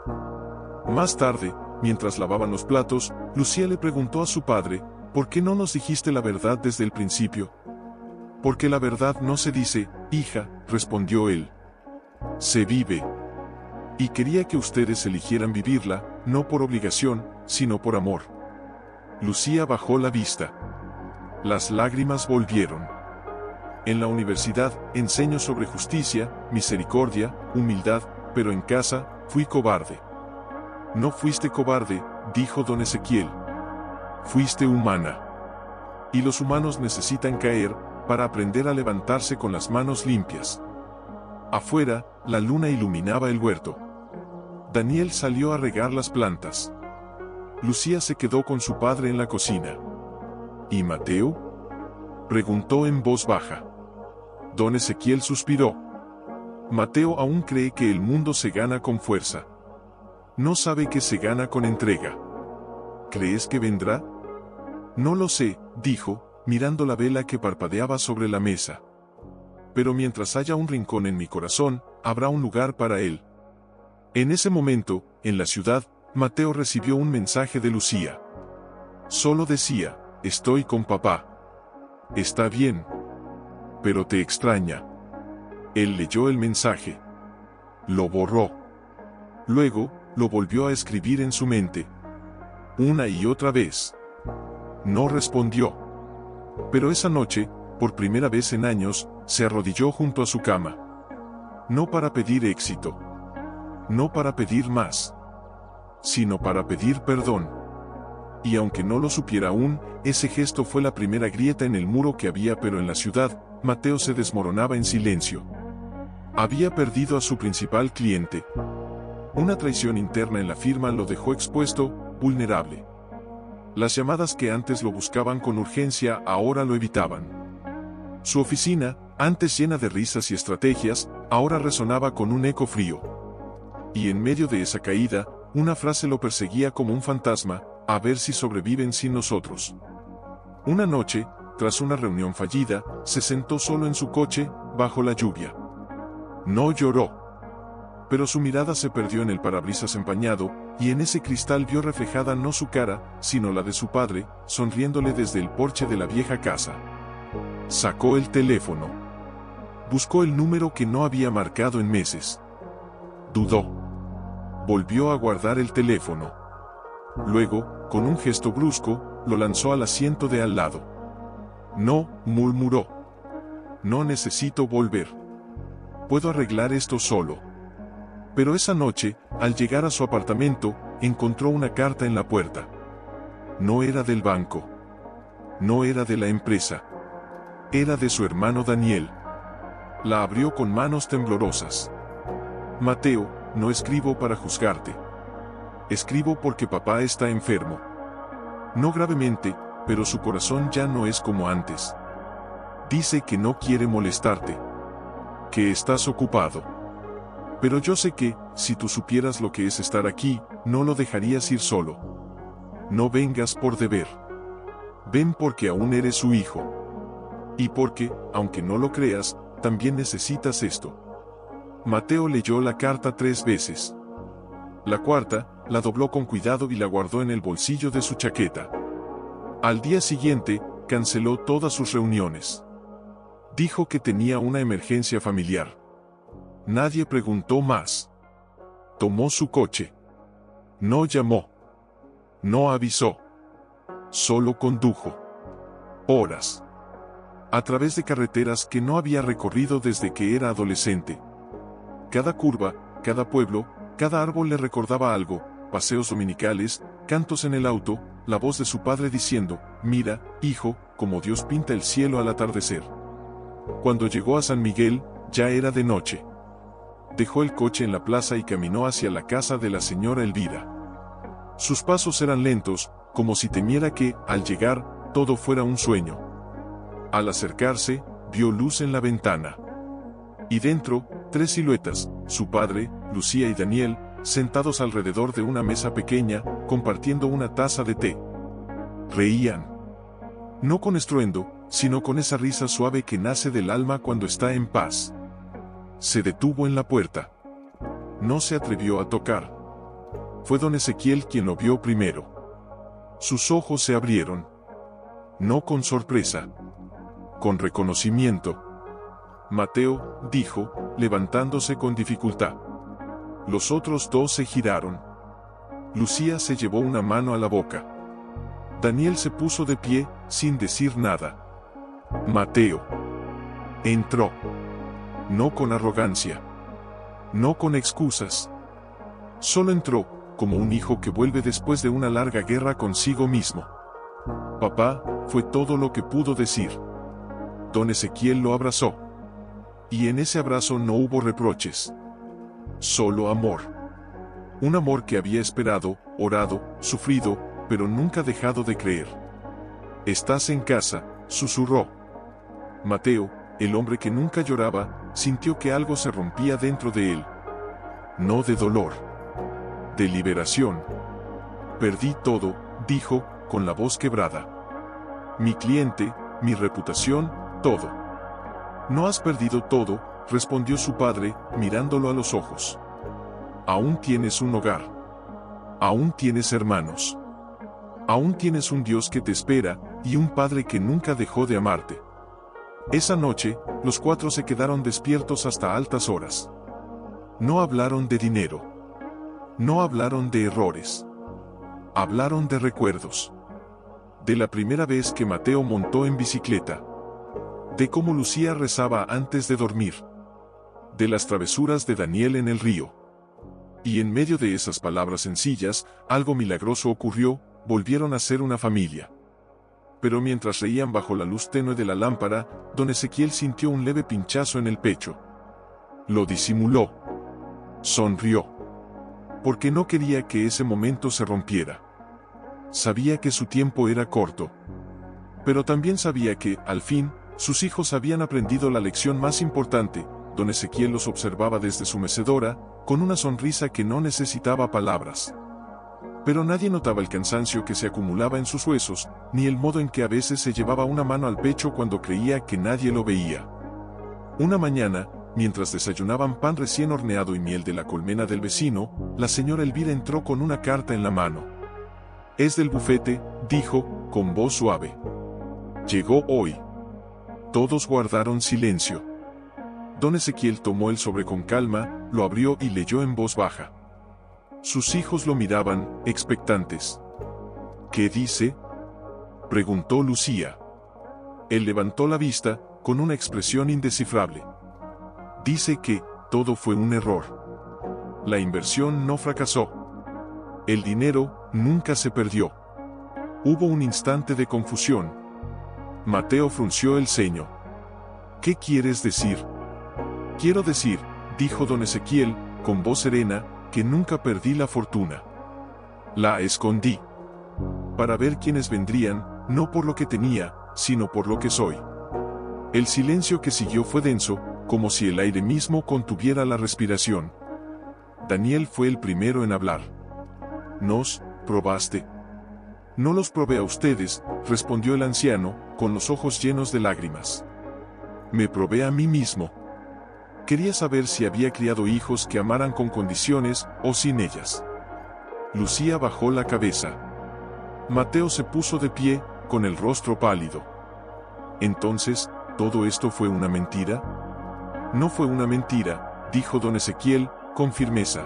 Speaker 1: Más tarde, mientras lavaban los platos, Lucía le preguntó a su padre: ¿por qué no nos dijiste la verdad desde el principio? Porque la verdad no se dice, hija, respondió él. Se vive. Y quería que ustedes eligieran vivirla, no por obligación, sino por amor. Lucía bajó la vista. Las lágrimas volvieron. En la universidad, enseño sobre justicia, misericordia, humildad, pero en casa, fui cobarde. No fuiste cobarde, dijo don Ezequiel. Fuiste humana. Y los humanos necesitan caer, para aprender a levantarse con las manos limpias. Afuera, la luna iluminaba el huerto. Daniel salió a regar las plantas. Lucía se quedó con su padre en la cocina. ¿Y Mateo?, preguntó en voz baja. Don Ezequiel suspiró. Mateo aún cree que el mundo se gana con fuerza. No sabe que se gana con entrega. ¿Crees que vendrá? No lo sé, dijo, mirando la vela que parpadeaba sobre la mesa. Pero mientras haya un rincón en mi corazón, habrá un lugar para él. En ese momento, en la ciudad, Mateo recibió un mensaje de Lucía. Solo decía: estoy con papá. Está bien. Pero te extraña. Él leyó el mensaje. Lo borró. Luego, lo volvió a escribir en su mente. Una y otra vez. No respondió. Pero esa noche, por primera vez en años, se arrodilló junto a su cama. No para pedir éxito. No para pedir más. Sino para pedir perdón. Y aunque no lo supiera aún, ese gesto fue la primera grieta en el muro que había, pero en la ciudad, Mateo se desmoronaba en silencio. Había perdido a su principal cliente. Una traición interna en la firma lo dejó expuesto, vulnerable. Las llamadas que antes lo buscaban con urgencia ahora lo evitaban. Su oficina, antes llena de risas y estrategias, ahora resonaba con un eco frío. Y en medio de esa caída, una frase lo perseguía como un fantasma: a ver si sobreviven sin nosotros. Una noche, tras una reunión fallida, se sentó solo en su coche, bajo la lluvia. No lloró. Pero su mirada se perdió en el parabrisas empañado, y en ese cristal vio reflejada no su cara, sino la de su padre, sonriéndole desde el porche de la vieja casa. Sacó el teléfono. Buscó el número que no había marcado en meses. Dudó. Volvió a guardar el teléfono. Luego, con un gesto brusco, lo lanzó al asiento de al lado. No, murmuró. No necesito volver. Puedo arreglar esto solo. Pero esa noche, al llegar a su apartamento, encontró una carta en la puerta. No era del banco. No era de la empresa. Era de su hermano Daniel. La abrió con manos temblorosas. Mateo, no escribo para juzgarte. Escribo porque papá está enfermo. No gravemente, pero su corazón ya no es como antes. Dice que no quiere molestarte. Que estás ocupado. Pero yo sé que, si tú supieras lo que es estar aquí, no lo dejarías ir solo. No vengas por deber. Ven porque aún eres su hijo. Y porque, aunque no lo creas, también necesitas esto. Mateo leyó la carta 3 veces. La cuarta, la dobló con cuidado y la guardó en el bolsillo de su chaqueta. Al día siguiente, canceló todas sus reuniones. Dijo que tenía una emergencia familiar. Nadie preguntó más. Tomó su coche. No llamó. No avisó. Solo condujo. Horas. A través de carreteras que no había recorrido desde que era adolescente. Cada curva, cada pueblo, cada árbol le recordaba algo: paseos dominicales, cantos en el auto, la voz de su padre diciendo: mira, hijo, como Dios pinta el cielo al atardecer. Cuando llegó a San Miguel, ya era de noche. Dejó el coche en la plaza y caminó hacia la casa de la señora Elvira. Sus pasos eran lentos, como si temiera que, al llegar, todo fuera un sueño. Al acercarse, vio luz en la ventana. Y dentro, 3 siluetas: su padre, Lucía y Daniel, sentados alrededor de una mesa pequeña, compartiendo una taza de té. Reían. No con estruendo, sino con esa risa suave que nace del alma cuando está en paz. Se detuvo en la puerta. No se atrevió a tocar. Fue don Ezequiel quien lo vio primero. Sus ojos se abrieron. No con sorpresa. Con reconocimiento. Mateo, dijo, levantándose con dificultad. Los otros 2 se giraron. Lucía se llevó una mano a la boca. Daniel se puso de pie, sin decir nada. Mateo entró. No con arrogancia. No con excusas. Solo entró, como un hijo que vuelve después de una larga guerra consigo mismo. Papá, fue todo lo que pudo decir. Don Ezequiel lo abrazó. Y en ese abrazo no hubo reproches. Solo amor. Un amor que había esperado, orado, sufrido, pero nunca dejado de creer. «Estás en casa», susurró. Mateo, el hombre que nunca lloraba, sintió que algo se rompía dentro de él. No de dolor. De liberación. «Perdí todo», dijo, con la voz quebrada. «Mi cliente, mi reputación, todo». «No has perdido todo», respondió su padre, mirándolo a los ojos. «Aún tienes un hogar. Aún tienes hermanos. Aún tienes un Dios que te espera, y un padre que nunca dejó de amarte». Esa noche, los 4 se quedaron despiertos hasta altas horas. No hablaron de dinero. No hablaron de errores. Hablaron de recuerdos. De la primera vez que Mateo montó en bicicleta. De cómo Lucía rezaba antes de dormir. De las travesuras de Daniel en el río. Y en medio de esas palabras sencillas, algo milagroso ocurrió: volvieron a ser una familia. Pero mientras reían bajo la luz tenue de la lámpara, don Ezequiel sintió un leve pinchazo en el pecho. Lo disimuló. Sonrió. Porque no quería que ese momento se rompiera. sabía que su tiempo era corto. Pero también sabía que, al fin, sus hijos habían aprendido la lección más importante. Don Ezequiel los observaba desde su mecedora, con una sonrisa que no necesitaba palabras. Pero nadie notaba el cansancio que se acumulaba en sus huesos, ni el modo en que a veces se llevaba una mano al pecho cuando creía que nadie lo veía. Una mañana, mientras desayunaban pan recién horneado y miel de la colmena del vecino, la señora Elvira entró con una carta en la mano. «Es del bufete», dijo, con voz suave. «Llegó hoy». Todos guardaron silencio. Don Ezequiel tomó el sobre con calma, lo abrió y leyó en voz baja. Sus hijos lo miraban, expectantes. «¿Qué dice?», preguntó Lucía. Él levantó la vista, con una expresión indescifrable. «Dice que todo fue un error. La inversión no fracasó. El dinero nunca se perdió». Hubo un instante de confusión. Mateo frunció el ceño. «¿Qué quieres decir?». «Quiero decir», dijo don Ezequiel, con voz serena, «que nunca perdí la fortuna. La escondí. Para ver quiénes vendrían, no por lo que tenía, sino por lo que soy». El silencio que siguió fue denso, como si el aire mismo contuviera la respiración. Daniel fue el primero en hablar. «¿Nos probaste?». «No los probé a ustedes», respondió el anciano, con los ojos llenos de lágrimas. «Me probé a mí mismo. Quería saber si había criado hijos que amaran con condiciones o sin ellas». Lucía bajó la cabeza. Mateo se puso de pie, con el rostro pálido. «Entonces, ¿todo esto fue una mentira?». «No fue una mentira», dijo don Ezequiel, con firmeza.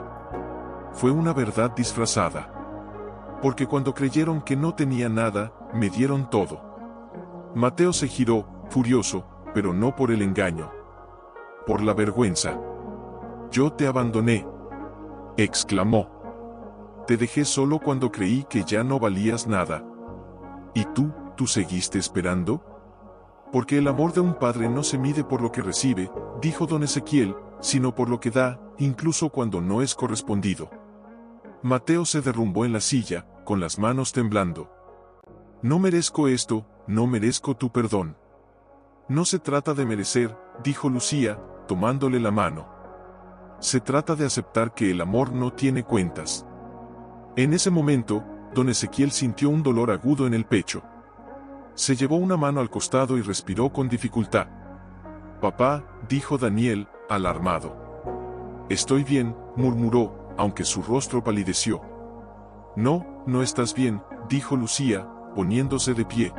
Speaker 1: «Fue una verdad disfrazada. Porque cuando creyeron que no tenía nada, me dieron todo». Mateo se giró, furioso, pero no por el engaño. Por la vergüenza. «Yo te abandoné», exclamó. «Te dejé solo cuando creí que ya no valías nada. ¿Y tú seguiste esperando?». «Porque el amor de un padre no se mide por lo que recibe», dijo don Ezequiel, «sino por lo que da, incluso cuando no es correspondido». Mateo se derrumbó en la silla, con las manos temblando. «No merezco esto, no merezco tu perdón». «No se trata de merecer», dijo Lucía, tomándole la mano. «Se trata de aceptar que el amor no tiene cuentas». En ese momento, don Ezequiel sintió un dolor agudo en el pecho. Se llevó una mano al costado y respiró con dificultad. «Papá», dijo Daniel, alarmado. «Estoy bien», murmuró, aunque su rostro palideció. No estás bien», dijo Lucía, poniéndose de pie.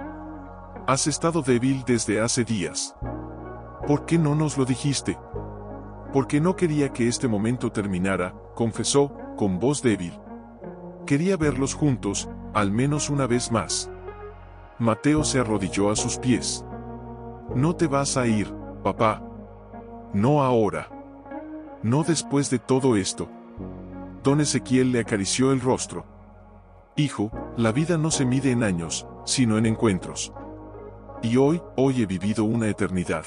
Speaker 1: «Has estado débil desde hace días. ¿Por qué no nos lo dijiste?». «Porque no quería que este momento terminara», confesó, con voz débil. «Quería verlos juntos, al menos una vez más». Mateo se arrodilló a sus pies. «No te vas a ir, papá. No ahora. No después de todo esto». Don Ezequiel le acarició el rostro. «Hijo, la vida no se mide en años, sino en encuentros. Y hoy he vivido una eternidad».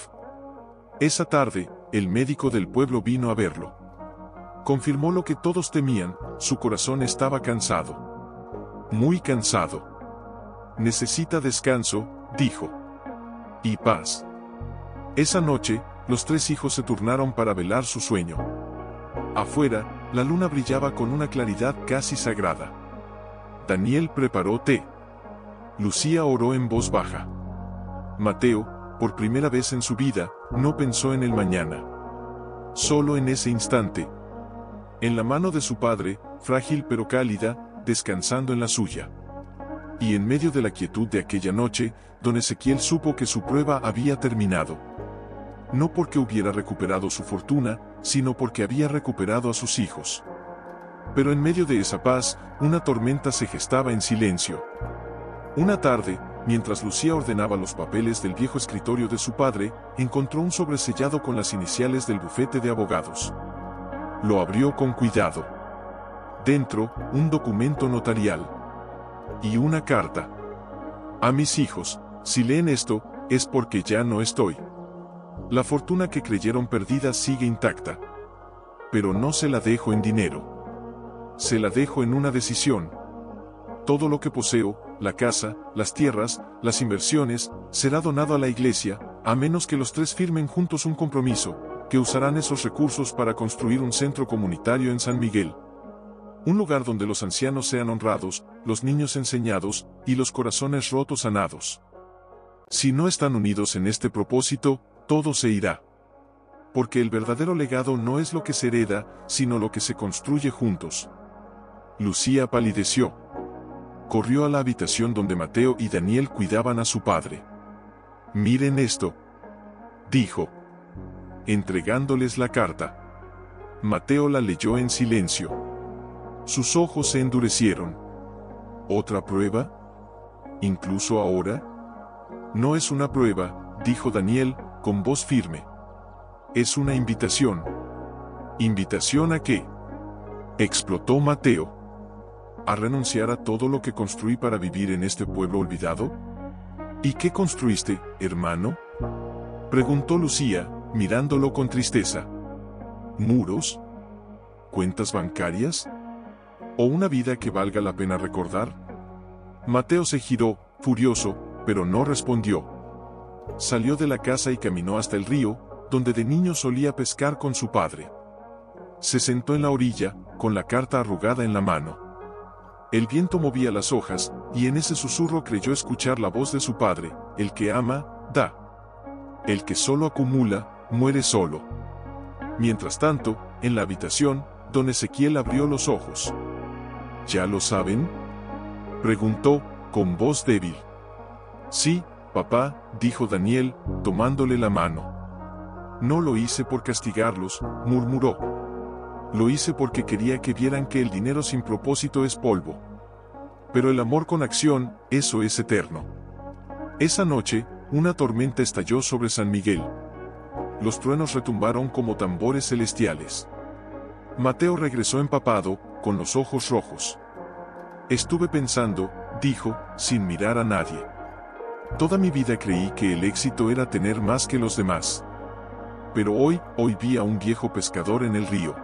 Speaker 1: Esa tarde, el médico del pueblo vino a verlo. Confirmó lo que todos temían, su corazón estaba cansado. Muy cansado. «Necesita descanso», dijo. «Y paz». Esa noche, los tres hijos se turnaron para velar su sueño. Afuera, la luna brillaba con una claridad casi sagrada. Daniel preparó té. Lucía oró en voz baja. Mateo, por primera vez en su vida, no pensó en el mañana. Solo en ese instante. En la mano de su padre, frágil pero cálida, descansando en la suya. Y en medio de la quietud de aquella noche, don Ezequiel supo que su prueba había terminado. No porque hubiera recuperado su fortuna, sino porque había recuperado a sus hijos. Pero en medio de esa paz, una tormenta se gestaba en silencio. Una tarde, mientras Lucía ordenaba los papeles del viejo escritorio de su padre, encontró un sobresellado con las iniciales del bufete de abogados. Lo abrió con cuidado. Dentro, un documento notarial. Y una carta. «A mis hijos, si leen esto, es porque ya no estoy. La fortuna que creyeron perdida sigue intacta. Pero no se la dejo en dinero. Se la dejo en una decisión. todo lo que poseo, la casa, las tierras, las inversiones, será donado a la iglesia, a menos que los tres firmen juntos un compromiso, que usarán esos recursos para construir un centro comunitario en San Miguel. Un lugar donde los ancianos sean honrados, los niños enseñados, y los corazones rotos sanados. Si no están unidos en este propósito, todo se irá. Porque el verdadero legado no es lo que se hereda, sino lo que se construye juntos. Lucía palideció. Corrió a la habitación donde Mateo y Daniel cuidaban a su padre. «Miren esto», dijo, entregándoles la carta. Mateo la leyó en silencio. Sus ojos se endurecieron. ¿Otra prueba? ¿Incluso ahora? No es una prueba, dijo Daniel, con voz firme. Es una invitación. ¿Invitación a qué? Explotó Mateo. ¿A renunciar a todo lo que construí para vivir en este pueblo olvidado? ¿Y qué construiste, hermano?, preguntó Lucía, mirándolo con tristeza. ¿Muros? ¿Cuentas bancarias? ¿O una vida que valga la pena recordar? Mateo se giró, furioso, pero no respondió. Salió de la casa y caminó hasta el río, donde de niño solía pescar con su padre. Se sentó en la orilla, con la carta arrugada en la mano. El viento movía las hojas, y en ese susurro creyó escuchar la voz de su padre: el que ama, da. El que solo acumula, muere solo. Mientras tanto, en la habitación, don Ezequiel abrió los ojos. ¿Ya lo saben?, preguntó, con voz débil. Sí, papá, dijo Daniel, tomándole la mano. No lo hice por castigarlos, murmuró. Lo hice porque quería que vieran que el dinero sin propósito es polvo. Pero el amor con acción, eso es eterno. Esa noche, una tormenta estalló sobre San Miguel. Los truenos retumbaron como tambores celestiales. Mateo regresó empapado, con los ojos rojos. Estuve pensando, dijo, sin mirar a nadie. Toda mi vida creí que el éxito era tener más que los demás. Pero hoy vi a un viejo pescador en el río.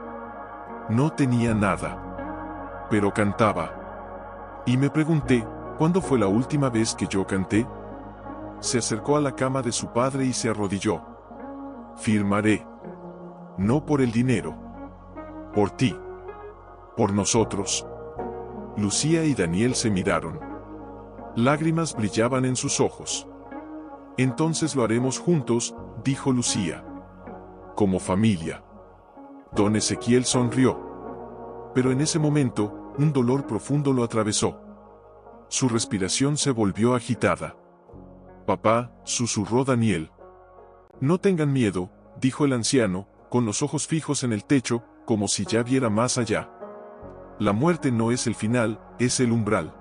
Speaker 1: No tenía nada. Pero cantaba. Y me pregunté, ¿cuándo fue la última vez que yo canté? Se acercó a la cama de su padre y se arrodilló. Firmaré. No por el dinero. Por ti. Por nosotros. Lucía y Daniel se miraron. Lágrimas brillaban en sus ojos. Entonces lo haremos juntos, dijo Lucía. Como familia. Don Ezequiel sonrió. Pero en ese momento, un dolor profundo lo atravesó. Su respiración se volvió agitada. Papá, susurró Daniel. No tengan miedo, dijo el anciano, con los ojos fijos en el techo, como si ya viera más allá. La muerte no es el final, es el umbral.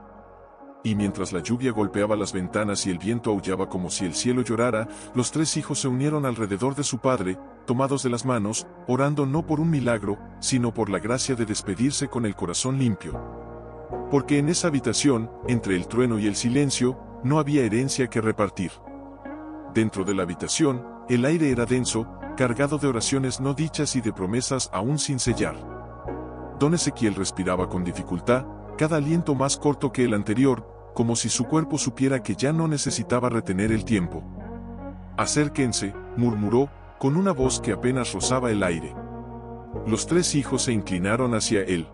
Speaker 1: Y mientras la lluvia golpeaba las ventanas y el viento aullaba como si el cielo llorara, los tres hijos se unieron alrededor de su padre, tomados de las manos, orando no por un milagro, sino por la gracia de despedirse con el corazón limpio. Porque en esa habitación, entre el trueno y el silencio, no había herencia que repartir. Dentro de la habitación, el aire era denso, cargado de oraciones no dichas y de promesas aún sin sellar. Don Ezequiel respiraba con dificultad, cada aliento más corto que el anterior, como si su cuerpo supiera que ya no necesitaba retener el tiempo. Acérquense, murmuró, con una voz que apenas rozaba el aire. Los tres hijos se inclinaron hacia él.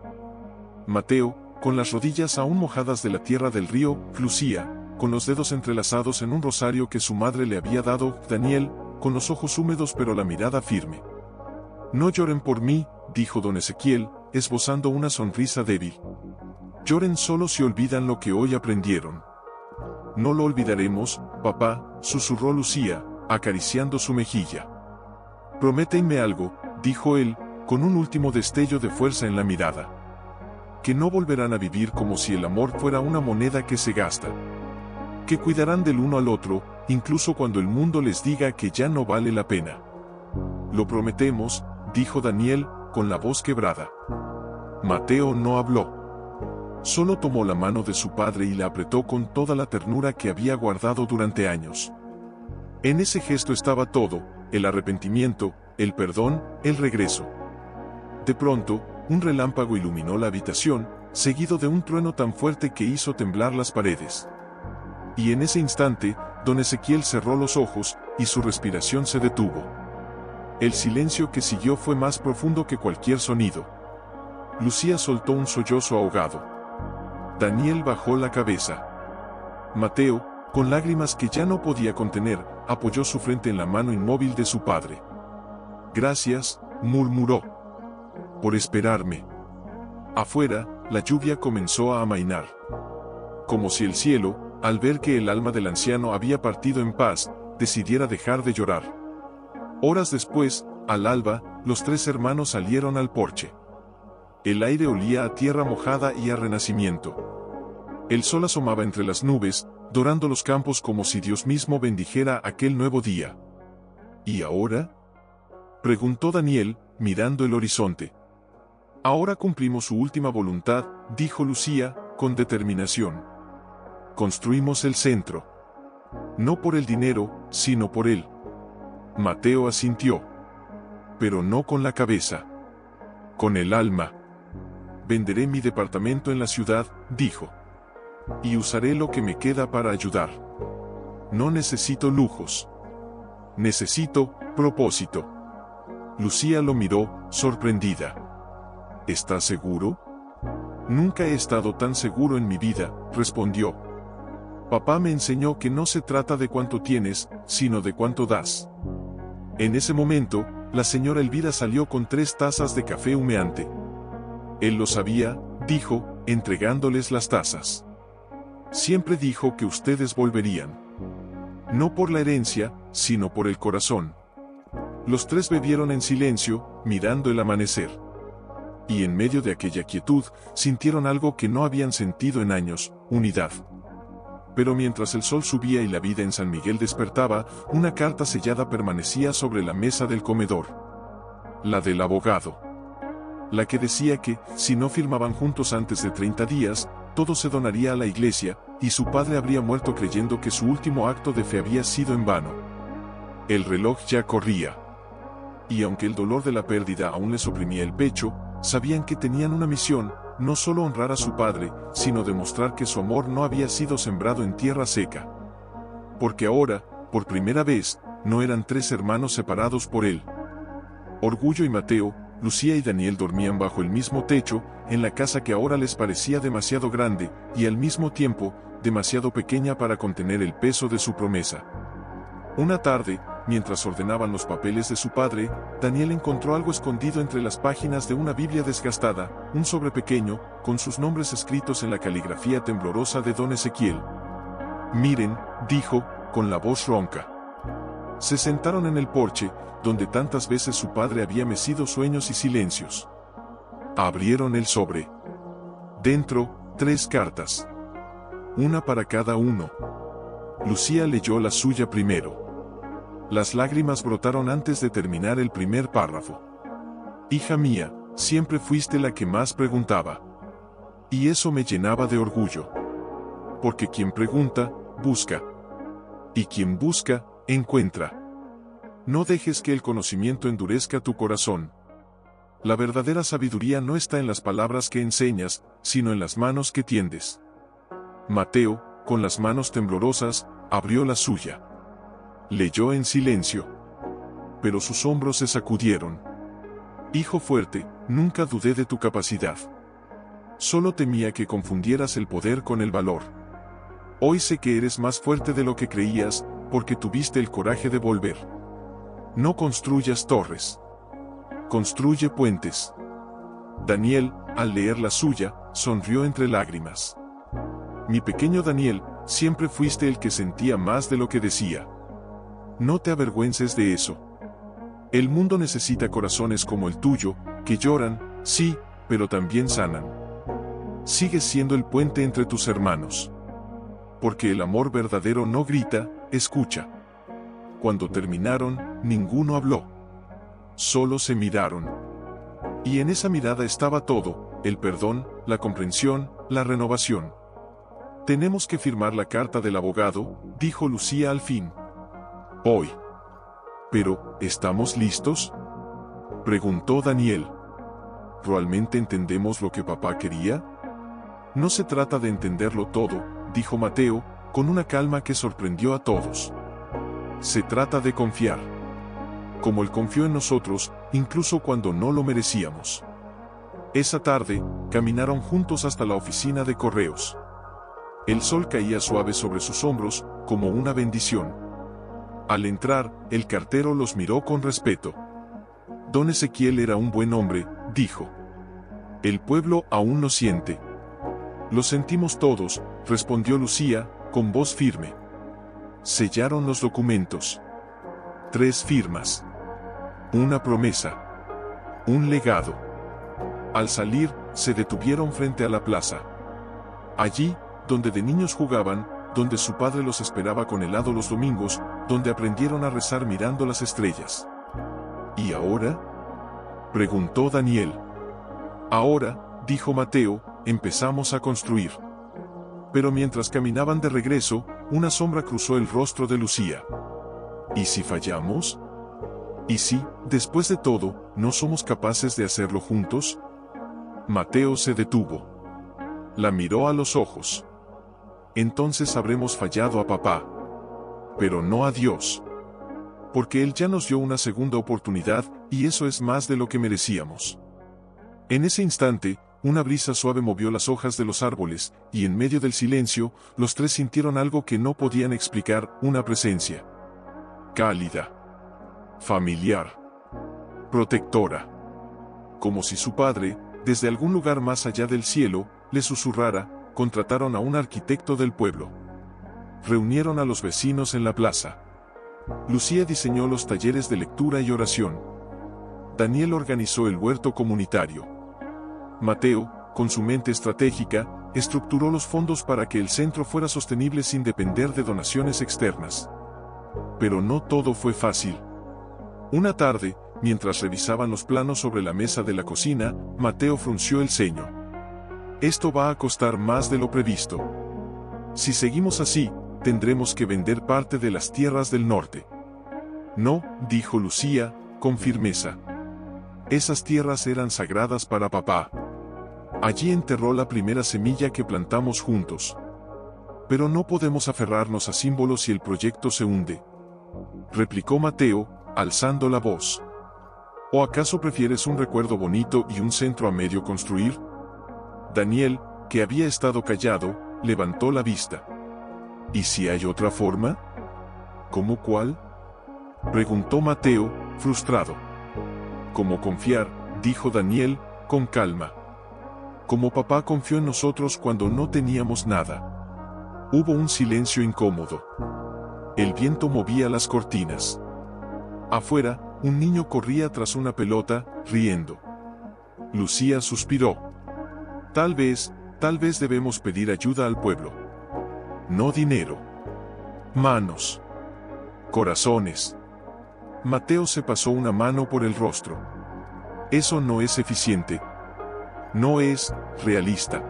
Speaker 1: Mateo, con las rodillas aún mojadas de la tierra del río, Lucía, con los dedos entrelazados en un rosario que su madre le había dado, Daniel, con los ojos húmedos pero la mirada firme. No lloren por mí, dijo don Ezequiel, esbozando una sonrisa débil. Lloren solo si olvidan lo que hoy aprendieron. No lo olvidaremos, papá, susurró Lucía, acariciando su mejilla. Prométenme algo, dijo él, con un último destello de fuerza en la mirada. Que no volverán a vivir como si el amor fuera una moneda que se gasta. Que cuidarán del uno al otro, incluso cuando el mundo les diga que ya no vale la pena. Lo prometemos, dijo Daniel, con la voz quebrada. Mateo no habló. Solo tomó la mano de su padre y la apretó con toda la ternura que había guardado durante años. En ese gesto estaba todo, el arrepentimiento, el perdón, el regreso. De pronto, un relámpago iluminó la habitación, seguido de un trueno tan fuerte que hizo temblar las paredes. Y en ese instante, don Ezequiel cerró los ojos, y su respiración se detuvo. El silencio que siguió fue más profundo que cualquier sonido. Lucía soltó un sollozo ahogado. Daniel bajó la cabeza. Mateo, con lágrimas que ya no podía contener, apoyó su frente en la mano inmóvil de su padre. «Gracias», murmuró, «por esperarme». Afuera, la lluvia comenzó a amainar. Como si el cielo, al ver que el alma del anciano había partido en paz, decidiera dejar de llorar. Horas después, al alba, los tres hermanos salieron al porche. El aire olía a tierra mojada y a renacimiento. El sol asomaba entre las nubes, dorando los campos como si Dios mismo bendijera aquel nuevo día. ¿Y ahora?, preguntó Daniel, mirando el horizonte. Ahora cumplimos su última voluntad, dijo Lucía, con determinación. Construimos el centro. No por el dinero, sino por él. Mateo asintió. Pero no con la cabeza. Con el alma. Venderé mi departamento en la ciudad, dijo. Y usaré lo que me queda para ayudar. No necesito lujos. Necesito propósito. Lucía lo miró, sorprendida. ¿Estás seguro? Nunca he estado tan seguro en mi vida, respondió. Papá me enseñó que no se trata de cuánto tienes, sino de cuánto das. En ese momento, la señora Elvira salió con 3 tazas de café humeante. Él lo sabía, dijo, entregándoles las tazas. Siempre dijo que ustedes volverían. No por la herencia, sino por el corazón. Los tres bebieron en silencio, mirando el amanecer. Y en medio de aquella quietud, sintieron algo que no habían sentido en años: unidad. Pero mientras el sol subía y la vida en San Miguel despertaba, una carta sellada permanecía sobre la mesa del comedor. La del abogado. La que decía que, si no firmaban juntos antes de 30 días, todo se donaría a la iglesia, y su padre habría muerto creyendo que su último acto de fe había sido en vano. El reloj ya corría. Y aunque el dolor de la pérdida aún les oprimía el pecho, sabían que tenían una misión: no solo honrar a su padre, sino demostrar que su amor no había sido sembrado en tierra seca. Porque ahora, por primera vez, no eran 3 hermanos separados por él. Orgullo y Mateo, Lucía y Daniel dormían bajo el mismo techo, en la casa que ahora les parecía demasiado grande, y al mismo tiempo, demasiado pequeña para contener el peso de su promesa. Una tarde, mientras ordenaban los papeles de su padre, Daniel encontró algo escondido entre las páginas de una Biblia desgastada, un sobre pequeño, con sus nombres escritos en la caligrafía temblorosa de don Ezequiel. «Miren», dijo, con la voz ronca. Se sentaron en el porche, donde tantas veces su padre había mecido sueños y silencios. Abrieron el sobre. Dentro, 3 cartas. Una para cada uno. Lucía leyó la suya primero. Las lágrimas brotaron antes de terminar el primer párrafo. «Hija mía, siempre fuiste la que más preguntaba. Y eso me llenaba de orgullo. Porque quien pregunta, busca. Y quien busca, encuentra. No dejes que el conocimiento endurezca tu corazón. La verdadera sabiduría no está en las palabras que enseñas, sino en las manos que tiendes». Mateo, con las manos temblorosas, abrió la suya. Leyó en silencio. Pero sus hombros se sacudieron. «Hijo fuerte, nunca dudé de tu capacidad. Solo temía que confundieras el poder con el valor. Hoy sé que eres más fuerte de lo que creías, porque tuviste el coraje de volver. No construyas torres. Construye puentes». Daniel, al leer la suya, sonrió entre lágrimas. «Mi pequeño Daniel, siempre fuiste el que sentía más de lo que decía. No te avergüences de eso. El mundo necesita corazones como el tuyo, que lloran, sí, pero también sanan. Sigues siendo el puente entre tus hermanos. Porque el amor verdadero no grita, escucha». Cuando terminaron, ninguno habló. Solo se miraron. Y en esa mirada estaba todo: el perdón, la comprensión, la renovación. «Tenemos que firmar la carta del abogado», dijo Lucía al fin. «Hoy». «Pero, ¿estamos listos?», preguntó Daniel. «¿Realmente entendemos lo que papá quería?». No se trata de entenderlo todo, dijo Mateo, con una calma que sorprendió a todos. Se trata de confiar. Como Él confió en nosotros, incluso cuando no lo merecíamos. Esa tarde, caminaron juntos hasta la oficina de correos. El sol caía suave sobre sus hombros, como una bendición. Al entrar, el cartero los miró con respeto. Don Ezequiel era un buen hombre, dijo. El pueblo aún lo siente. Lo sentimos todos, respondió Lucía, con voz firme. Sellaron los documentos. 3 firmas. Una promesa. Un legado. Al salir, se detuvieron frente a la plaza. Allí, donde de niños jugaban, donde su padre los esperaba con helado los domingos, donde aprendieron a rezar mirando las estrellas. ¿Y ahora?, preguntó Daniel. Ahora, dijo Mateo, empezamos a construir. Pero mientras caminaban de regreso, una sombra cruzó el rostro de Lucía. ¿Y si fallamos? ¿Y si, después de todo, no somos capaces de hacerlo juntos? Mateo se detuvo. La miró a los ojos. Entonces habremos fallado a papá. Pero no a Dios. Porque Él ya nos dio una segunda oportunidad, y eso es más de lo que merecíamos. En ese instante, una brisa suave movió las hojas de los árboles, y en medio del silencio, los 3 sintieron algo que no podían explicar, una presencia. Cálida. Familiar. Protectora. Como si su padre, desde algún lugar más allá del cielo, le susurrara. Contrataron a un arquitecto del pueblo. Reunieron a los vecinos en la plaza. Lucía diseñó los talleres de lectura y oración. Daniel organizó el huerto comunitario. Mateo, con su mente estratégica, estructuró los fondos para que el centro fuera sostenible sin depender de donaciones externas. Pero no todo fue fácil. Una tarde, mientras revisaban los planos sobre la mesa de la cocina, Mateo frunció el ceño. Esto va a costar más de lo previsto. Si seguimos así, tendremos que vender parte de las tierras del norte. No, dijo Lucía, con firmeza. Esas tierras eran sagradas para papá. Allí enterró la primera semilla que plantamos juntos. Pero no podemos aferrarnos a símbolos si el proyecto se hunde. Replicó Mateo, alzando la voz. ¿O acaso prefieres un recuerdo bonito y un centro a medio construir? Daniel, que había estado callado, levantó la vista. ¿Y si hay otra forma? ¿Cómo cuál?, preguntó Mateo, frustrado. Como confiar, dijo Daniel, con calma. Como papá confió en nosotros cuando no teníamos nada. Hubo un silencio incómodo. El viento movía las cortinas. Afuera, un niño corría tras una pelota, riendo. Lucía suspiró. Tal vez debemos pedir ayuda al pueblo. No dinero. Manos. Corazones. Mateo se pasó una mano por el rostro. Eso no es eficiente. No es realista.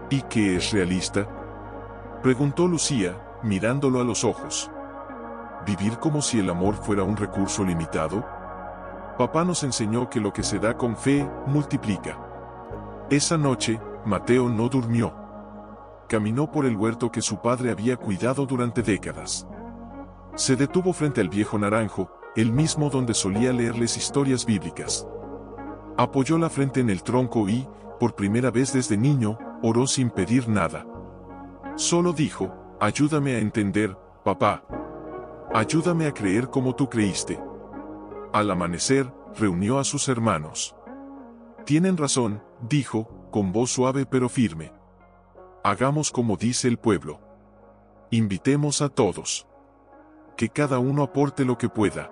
Speaker 1: ¿Y qué es realista?, preguntó Lucía, mirándolo a los ojos. ¿Vivir como si el amor fuera un recurso limitado? Papá nos enseñó que lo que se da con fe, multiplica. Esa noche, Mateo no durmió. Caminó por el huerto que su padre había cuidado durante décadas. Se detuvo frente al viejo naranjo, el mismo donde solía leerles historias bíblicas. Apoyó la frente en el tronco y, por primera vez desde niño, oró sin pedir nada. Solo dijo: ayúdame a entender, papá. Ayúdame a creer como tú creíste. Al amanecer, reunió a sus hermanos. Tienen razón, dijo, con voz suave pero firme. Hagamos como dice el pueblo. Invitemos a todos. Que cada uno aporte lo que pueda.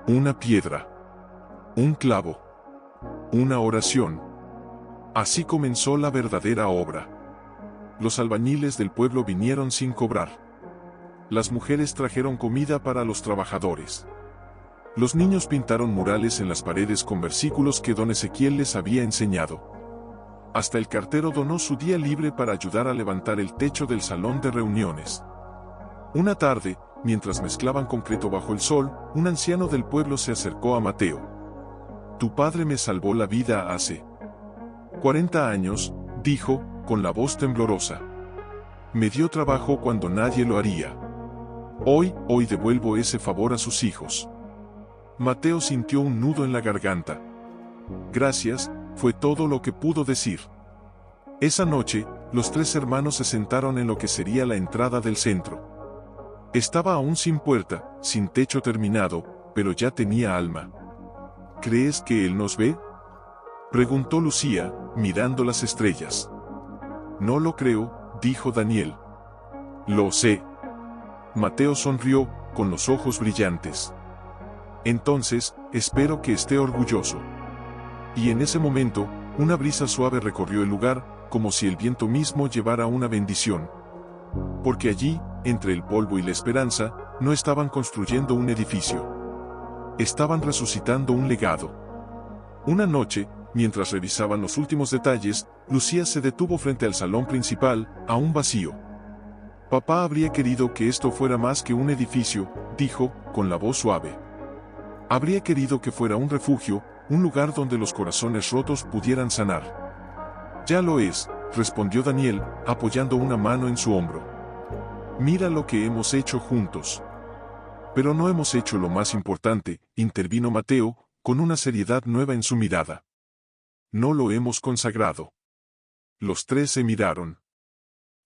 Speaker 1: Una piedra. Un clavo. Una oración. Así comenzó la verdadera obra. Los albañiles del pueblo vinieron sin cobrar. Las mujeres trajeron comida para los trabajadores. Los niños pintaron murales en las paredes con versículos que don Ezequiel les había enseñado. Hasta el cartero donó su día libre para ayudar a levantar el techo del salón de reuniones. Una tarde, mientras mezclaban concreto bajo el sol, un anciano del pueblo se acercó a Mateo. Tu padre me salvó la vida hace 40 años, dijo, con la voz temblorosa. Me dio trabajo cuando nadie lo haría. Hoy devuelvo ese favor a sus hijos. Mateo sintió un nudo en la garganta. Gracias, fue todo lo que pudo decir. Esa noche, los tres hermanos se sentaron en lo que sería la entrada del centro. Estaba aún sin puerta, sin techo terminado, pero ya tenía alma. ¿Crees que él nos ve?, preguntó Lucía, mirando las estrellas. No lo creo, dijo Daniel. Lo sé. Mateo sonrió, con los ojos brillantes. Entonces, espero que esté orgulloso. Y en ese momento, una brisa suave recorrió el lugar, como si el viento mismo llevara una bendición. Porque allí, entre el polvo y la esperanza, no estaban construyendo un edificio. Estaban resucitando un legado. Una noche, mientras revisaban los últimos detalles, Lucía se detuvo frente al salón principal, aún vacío. Papá habría querido que esto fuera más que un edificio, dijo, con la voz suave. Habría querido que fuera un refugio, un lugar donde los corazones rotos pudieran sanar. Ya lo es, respondió Daniel, apoyando una mano en su hombro. Mira lo que hemos hecho juntos. Pero no hemos hecho lo más importante, intervino Mateo, con una seriedad nueva en su mirada. No lo hemos consagrado. Los tres se miraron.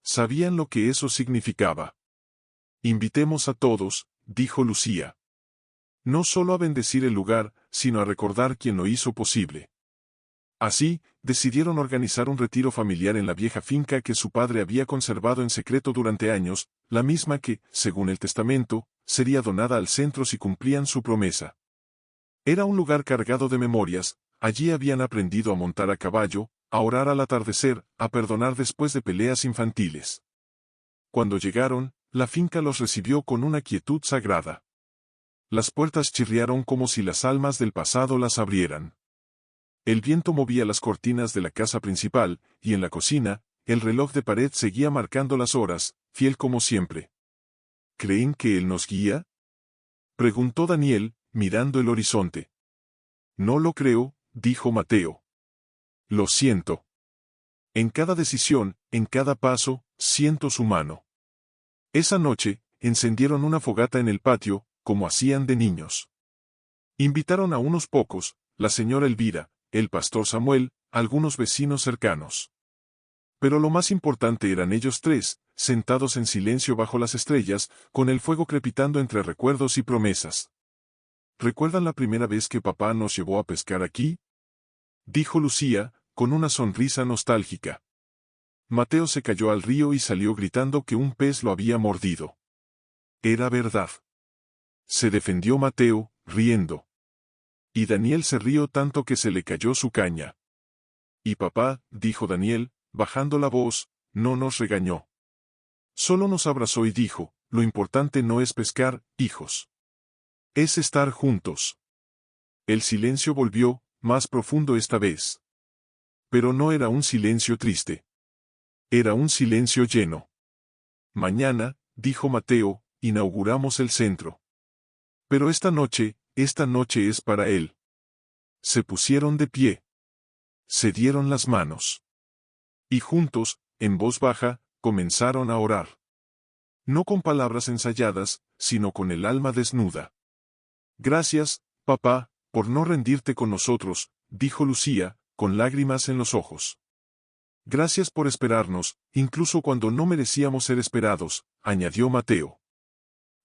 Speaker 1: Sabían lo que eso significaba. Invitemos a todos, dijo Lucía. No solo a bendecir el lugar, sino a recordar quién lo hizo posible. Así, decidieron organizar un retiro familiar en la vieja finca que su padre había conservado en secreto durante años, la misma que, según el testamento, sería donada al centro si cumplían su promesa. Era un lugar cargado de memorias. Allí habían aprendido a montar a caballo, a orar al atardecer, a perdonar después de peleas infantiles. Cuando llegaron, la finca los recibió con una quietud sagrada. Las puertas chirriaron como si las almas del pasado las abrieran. El viento movía las cortinas de la casa principal, y en la cocina, el reloj de pared seguía marcando las horas, fiel como siempre. ¿Creen que él nos guía?, preguntó Daniel, mirando el horizonte. No lo creo, dijo Mateo. Lo siento. En cada decisión, en cada paso, siento su mano. Esa noche, encendieron una fogata en el patio, como hacían de niños. Invitaron a unos pocos, la señora Elvira, el pastor Samuel, algunos vecinos cercanos. Pero lo más importante eran ellos tres, sentados en silencio bajo las estrellas, con el fuego crepitando entre recuerdos y promesas. ¿Recuerdan la primera vez que papá nos llevó a pescar aquí?, dijo Lucía, con una sonrisa nostálgica. Mateo se cayó al río y salió gritando que un pez lo había mordido. Era verdad. Se defendió Mateo, riendo. Y Daniel se rió tanto que se le cayó su caña. Y papá, dijo Daniel, bajando la voz, no nos regañó. Solo nos abrazó y dijo, lo importante no es pescar, hijos. Es estar juntos. El silencio volvió, más profundo esta vez. Pero no era un silencio triste. Era un silencio lleno. Mañana, dijo Mateo, inauguramos el centro. Pero esta noche es para él. Se pusieron de pie. Se dieron las manos. Y juntos, en voz baja, comenzaron a orar. No con palabras ensayadas, sino con el alma desnuda. Gracias, papá, por no rendirte con nosotros, dijo Lucía, con lágrimas en los ojos. Gracias por esperarnos, incluso cuando no merecíamos ser esperados, añadió Mateo.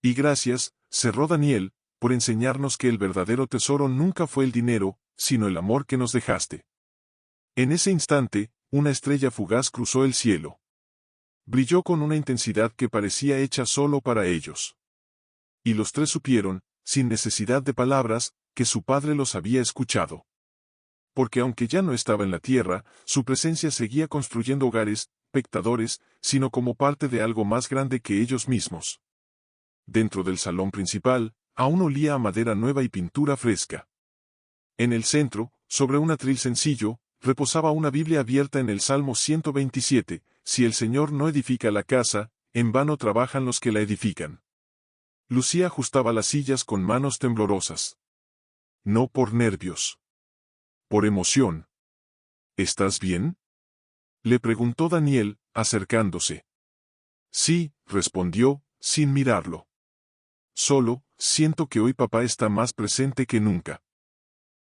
Speaker 1: Y gracias, cerró Daniel, por enseñarnos que el verdadero tesoro nunca fue el dinero, sino el amor que nos dejaste. En ese instante, una estrella fugaz cruzó el cielo. Brilló con una intensidad que parecía hecha solo para ellos. Y los tres supieron, sin necesidad de palabras, que su padre los había escuchado. Porque aunque ya no estaba en la tierra, su presencia seguía construyendo hogares, espectadores, sino como parte de algo más grande que ellos mismos. Dentro del salón principal, aún olía a madera nueva y pintura fresca. En el centro, sobre un atril sencillo, reposaba una Biblia abierta en el Salmo 127, si el Señor no edifica la casa, en vano trabajan los que la edifican. Lucía ajustaba las sillas con manos temblorosas. No por nervios. Por emoción. ¿Estás bien?, Le preguntó Daniel, acercándose. Sí, respondió, sin mirarlo. Solo, siento que hoy papá está más presente que nunca.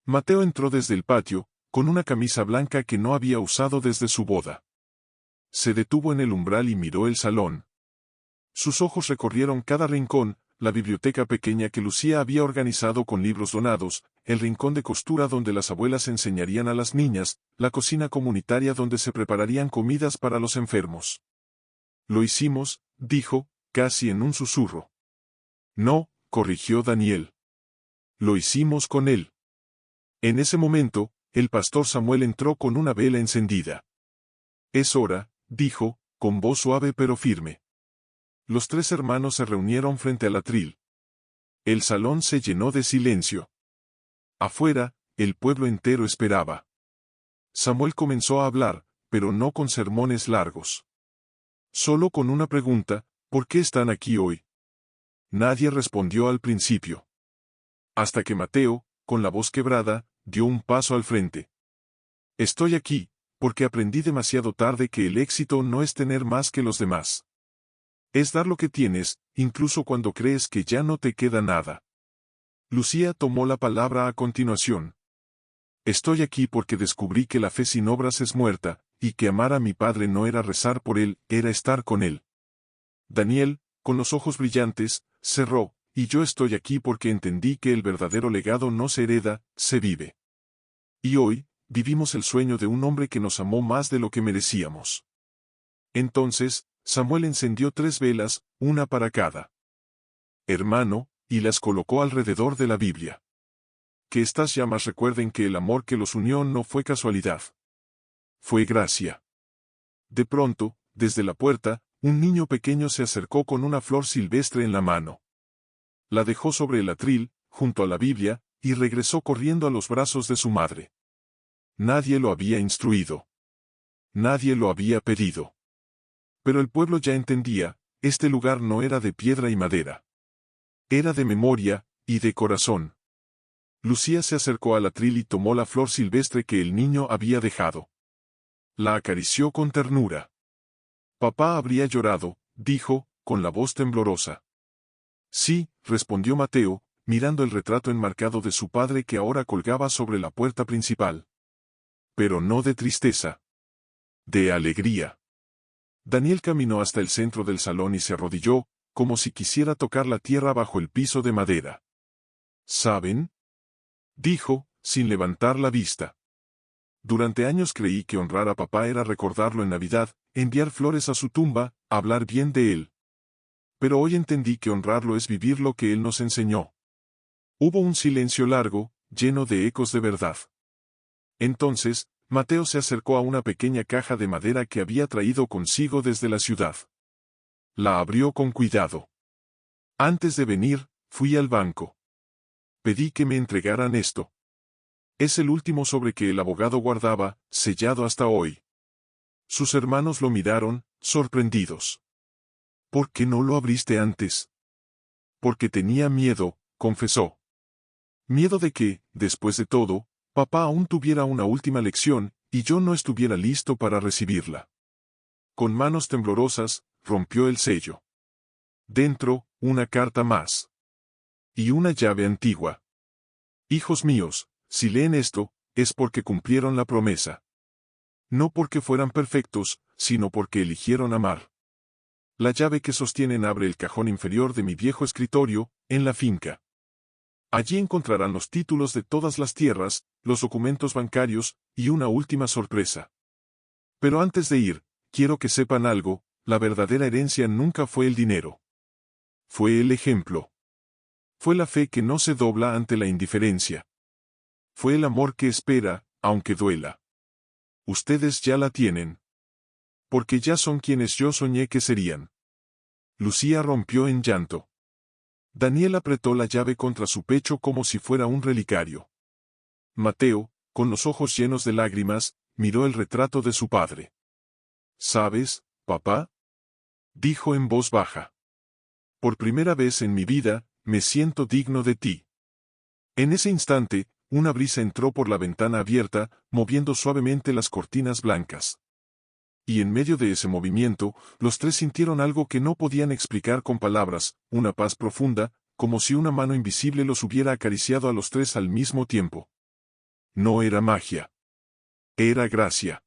Speaker 1: Mateo entró desde el patio, con una camisa blanca que no había usado desde su boda. Se detuvo en el umbral y miró el salón. Sus ojos recorrieron cada rincón, la biblioteca pequeña que Lucía había organizado con libros donados, el rincón de costura donde las abuelas enseñarían a las niñas, la cocina comunitaria donde se prepararían comidas para los enfermos. Lo hicimos, dijo, casi en un susurro. No, corrigió Daniel. Lo hicimos con él. En ese momento, el pastor Samuel entró con una vela encendida. Es hora, dijo, con voz suave pero firme. Los tres hermanos se reunieron frente al atril. El salón se llenó de silencio. Afuera, el pueblo entero esperaba. Samuel comenzó a hablar, pero no con sermones largos. Solo con una pregunta: ¿por qué están aquí hoy? Nadie respondió al principio. Hasta que Mateo, con la voz quebrada, dio un paso al frente. Estoy aquí, porque aprendí demasiado tarde que el éxito no es tener más que los demás. Es dar lo que tienes, incluso cuando crees que ya no te queda nada. Lucía tomó la palabra a continuación. Estoy aquí porque descubrí que la fe sin obras es muerta, y que amar a mi padre no era rezar por él, era estar con él. Daniel, con los ojos brillantes, cerró, y yo estoy aquí porque entendí que el verdadero legado no se hereda, se vive. Y hoy, vivimos el sueño de un hombre que nos amó más de lo que merecíamos. Entonces, Samuel encendió 3 velas, una para cada hermano, y las colocó alrededor de la Biblia. Que estas llamas recuerden que el amor que los unió no fue casualidad. Fue gracia. De pronto, desde la puerta, un niño pequeño se acercó con una flor silvestre en la mano. La dejó sobre el atril, junto a la Biblia, y regresó corriendo a los brazos de su madre. Nadie lo había instruido. Nadie lo había pedido. Pero el pueblo ya entendía, este lugar no era de piedra y madera. Era de memoria, y de corazón. Lucía se acercó al atril y tomó la flor silvestre que el niño había dejado. La acarició con ternura. Papá habría llorado, dijo, con la voz temblorosa. Sí, respondió Mateo, mirando el retrato enmarcado de su padre que ahora colgaba sobre la puerta principal. Pero no de tristeza. De alegría. Daniel caminó hasta el centro del salón y se arrodilló, como si quisiera tocar la tierra bajo el piso de madera. ¿Saben?, dijo, sin levantar la vista. Durante años creí que honrar a papá era recordarlo en Navidad, enviar flores a su tumba, hablar bien de él. Pero hoy entendí que honrarlo es vivir lo que él nos enseñó. Hubo un silencio largo, lleno de ecos de verdad. Entonces, Mateo se acercó a una pequeña caja de madera que había traído consigo desde la ciudad. La abrió con cuidado. Antes de venir, fui al banco. Pedí que me entregaran esto. Es el último sobre que el abogado guardaba, sellado hasta hoy. Sus hermanos lo miraron, sorprendidos. ¿Por qué no lo abriste antes? Porque tenía miedo, confesó. Miedo de que, después de todo, papá aún tuviera una última lección, y yo no estuviera listo para recibirla. Con manos temblorosas, rompió el sello. Dentro, una carta más. Y una llave antigua. Hijos míos, si leen esto, es porque cumplieron la promesa. No porque fueran perfectos, sino porque eligieron amar. La llave que sostienen abre el cajón inferior de mi viejo escritorio, en la finca. Allí encontrarán los títulos de todas las tierras, los documentos bancarios, y una última sorpresa. Pero antes de ir, quiero que sepan algo: la verdadera herencia nunca fue el dinero. Fue el ejemplo. Fue la fe que no se dobla ante la indiferencia. Fue el amor que espera, aunque duela. Ustedes ya la tienen. Porque ya son quienes yo soñé que serían. Lucía rompió en llanto. Daniel apretó la llave contra su pecho como si fuera un relicario. Mateo, con los ojos llenos de lágrimas, miró el retrato de su padre. ¿Sabes, papá?, dijo en voz baja. Por primera vez en mi vida, me siento digno de ti. En ese instante, una brisa entró por la ventana abierta, moviendo suavemente las cortinas blancas. Y en medio de ese movimiento, los tres sintieron algo que no podían explicar con palabras, una paz profunda, como si una mano invisible los hubiera acariciado a los tres al mismo tiempo. No era magia. Era gracia.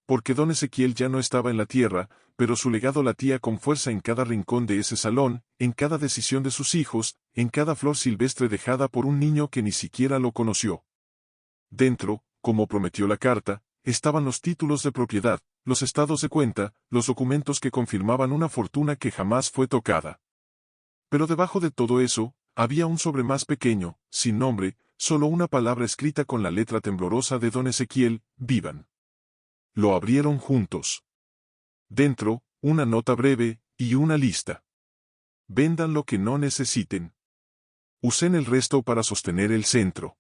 Speaker 1: Porque don Ezequiel ya no estaba en la tierra, pero su legado latía con fuerza en cada rincón de ese salón, en cada decisión de sus hijos, en cada flor silvestre dejada por un niño que ni siquiera lo conoció. Dentro, como prometió la carta, estaban los títulos de propiedad, los estados de cuenta, los documentos que confirmaban una fortuna que jamás fue tocada. Pero debajo de todo eso, había un sobre más pequeño, sin nombre, solo una palabra escrita con la letra temblorosa de don Ezequiel: vivan. Lo abrieron juntos. Dentro, una nota breve, y una lista. Vendan lo que no necesiten. Usen el resto para sostener el centro.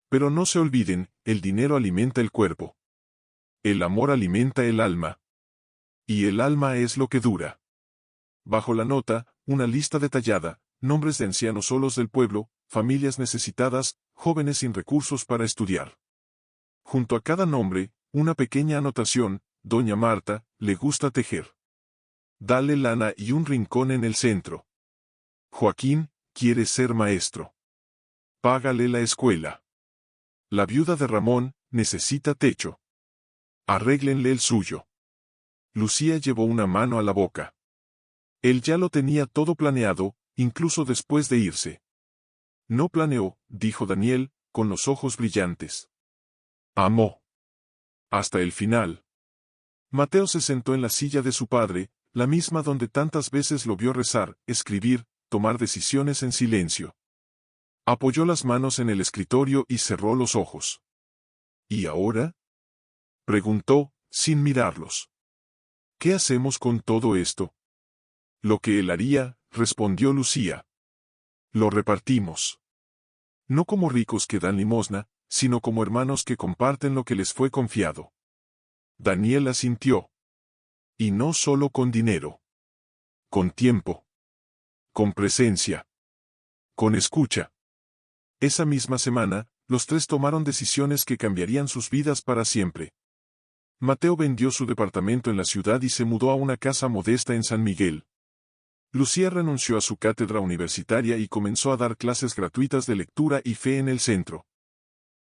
Speaker 1: Pero no se olviden, el dinero alimenta el cuerpo. El amor alimenta el alma. Y el alma es lo que dura. Bajo la nota, una lista detallada, nombres de ancianos solos del pueblo, familias necesitadas, jóvenes sin recursos para estudiar. Junto a cada nombre, una pequeña anotación: Doña Marta, le gusta tejer. Dale lana y un rincón en el centro. Joaquín, quiere ser maestro. Págale la escuela. La viuda de Ramón, necesita techo. Arréglenle el suyo. Lucía llevó una mano a la boca. Él ya lo tenía todo planeado, incluso después de irse. No planeó, dijo Daniel, con los ojos brillantes. Amó. Hasta el final. Mateo se sentó en la silla de su padre, la misma donde tantas veces lo vio rezar, escribir, tomar decisiones en silencio. Apoyó las manos en el escritorio y cerró los ojos. ¿Y ahora?, preguntó, sin mirarlos. ¿Qué hacemos con todo esto? Lo que él haría, respondió Lucía. Lo repartimos. No como ricos que dan limosna, sino como hermanos que comparten lo que les fue confiado. Daniel asintió. Y no solo con dinero. Con tiempo. Con presencia. Con escucha. Esa misma semana, los tres tomaron decisiones que cambiarían sus vidas para siempre. Mateo vendió su departamento en la ciudad y se mudó a una casa modesta en San Miguel. Lucía renunció a su cátedra universitaria y comenzó a dar clases gratuitas de lectura y fe en el centro.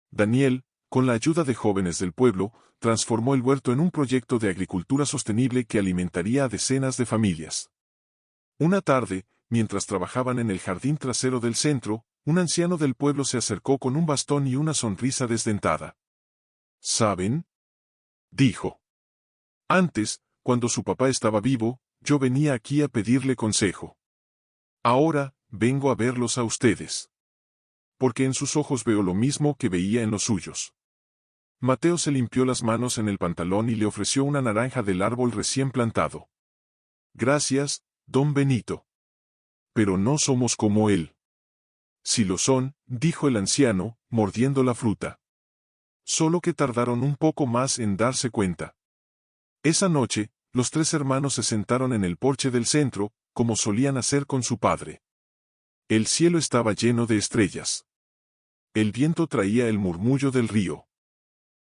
Speaker 1: Daniel, con la ayuda de jóvenes del pueblo, transformó el huerto en un proyecto de agricultura sostenible que alimentaría a decenas de familias. Una tarde, mientras trabajaban en el jardín trasero del centro, un anciano del pueblo se acercó con un bastón y una sonrisa desdentada. ¿Saben?, dijo. Antes, cuando su papá estaba vivo, yo venía aquí a pedirle consejo. Ahora, vengo a verlos a ustedes. Porque en sus ojos veo lo mismo que veía en los suyos. Mateo se limpió las manos en el pantalón y le ofreció una naranja del árbol recién plantado. Gracias, don Benito. Pero no somos como él. Si lo son, dijo el anciano, mordiendo la fruta. Solo que tardaron un poco más en darse cuenta. Esa noche, los tres hermanos se sentaron en el porche del centro, como solían hacer con su padre. El cielo estaba lleno de estrellas. El viento traía el murmullo del río.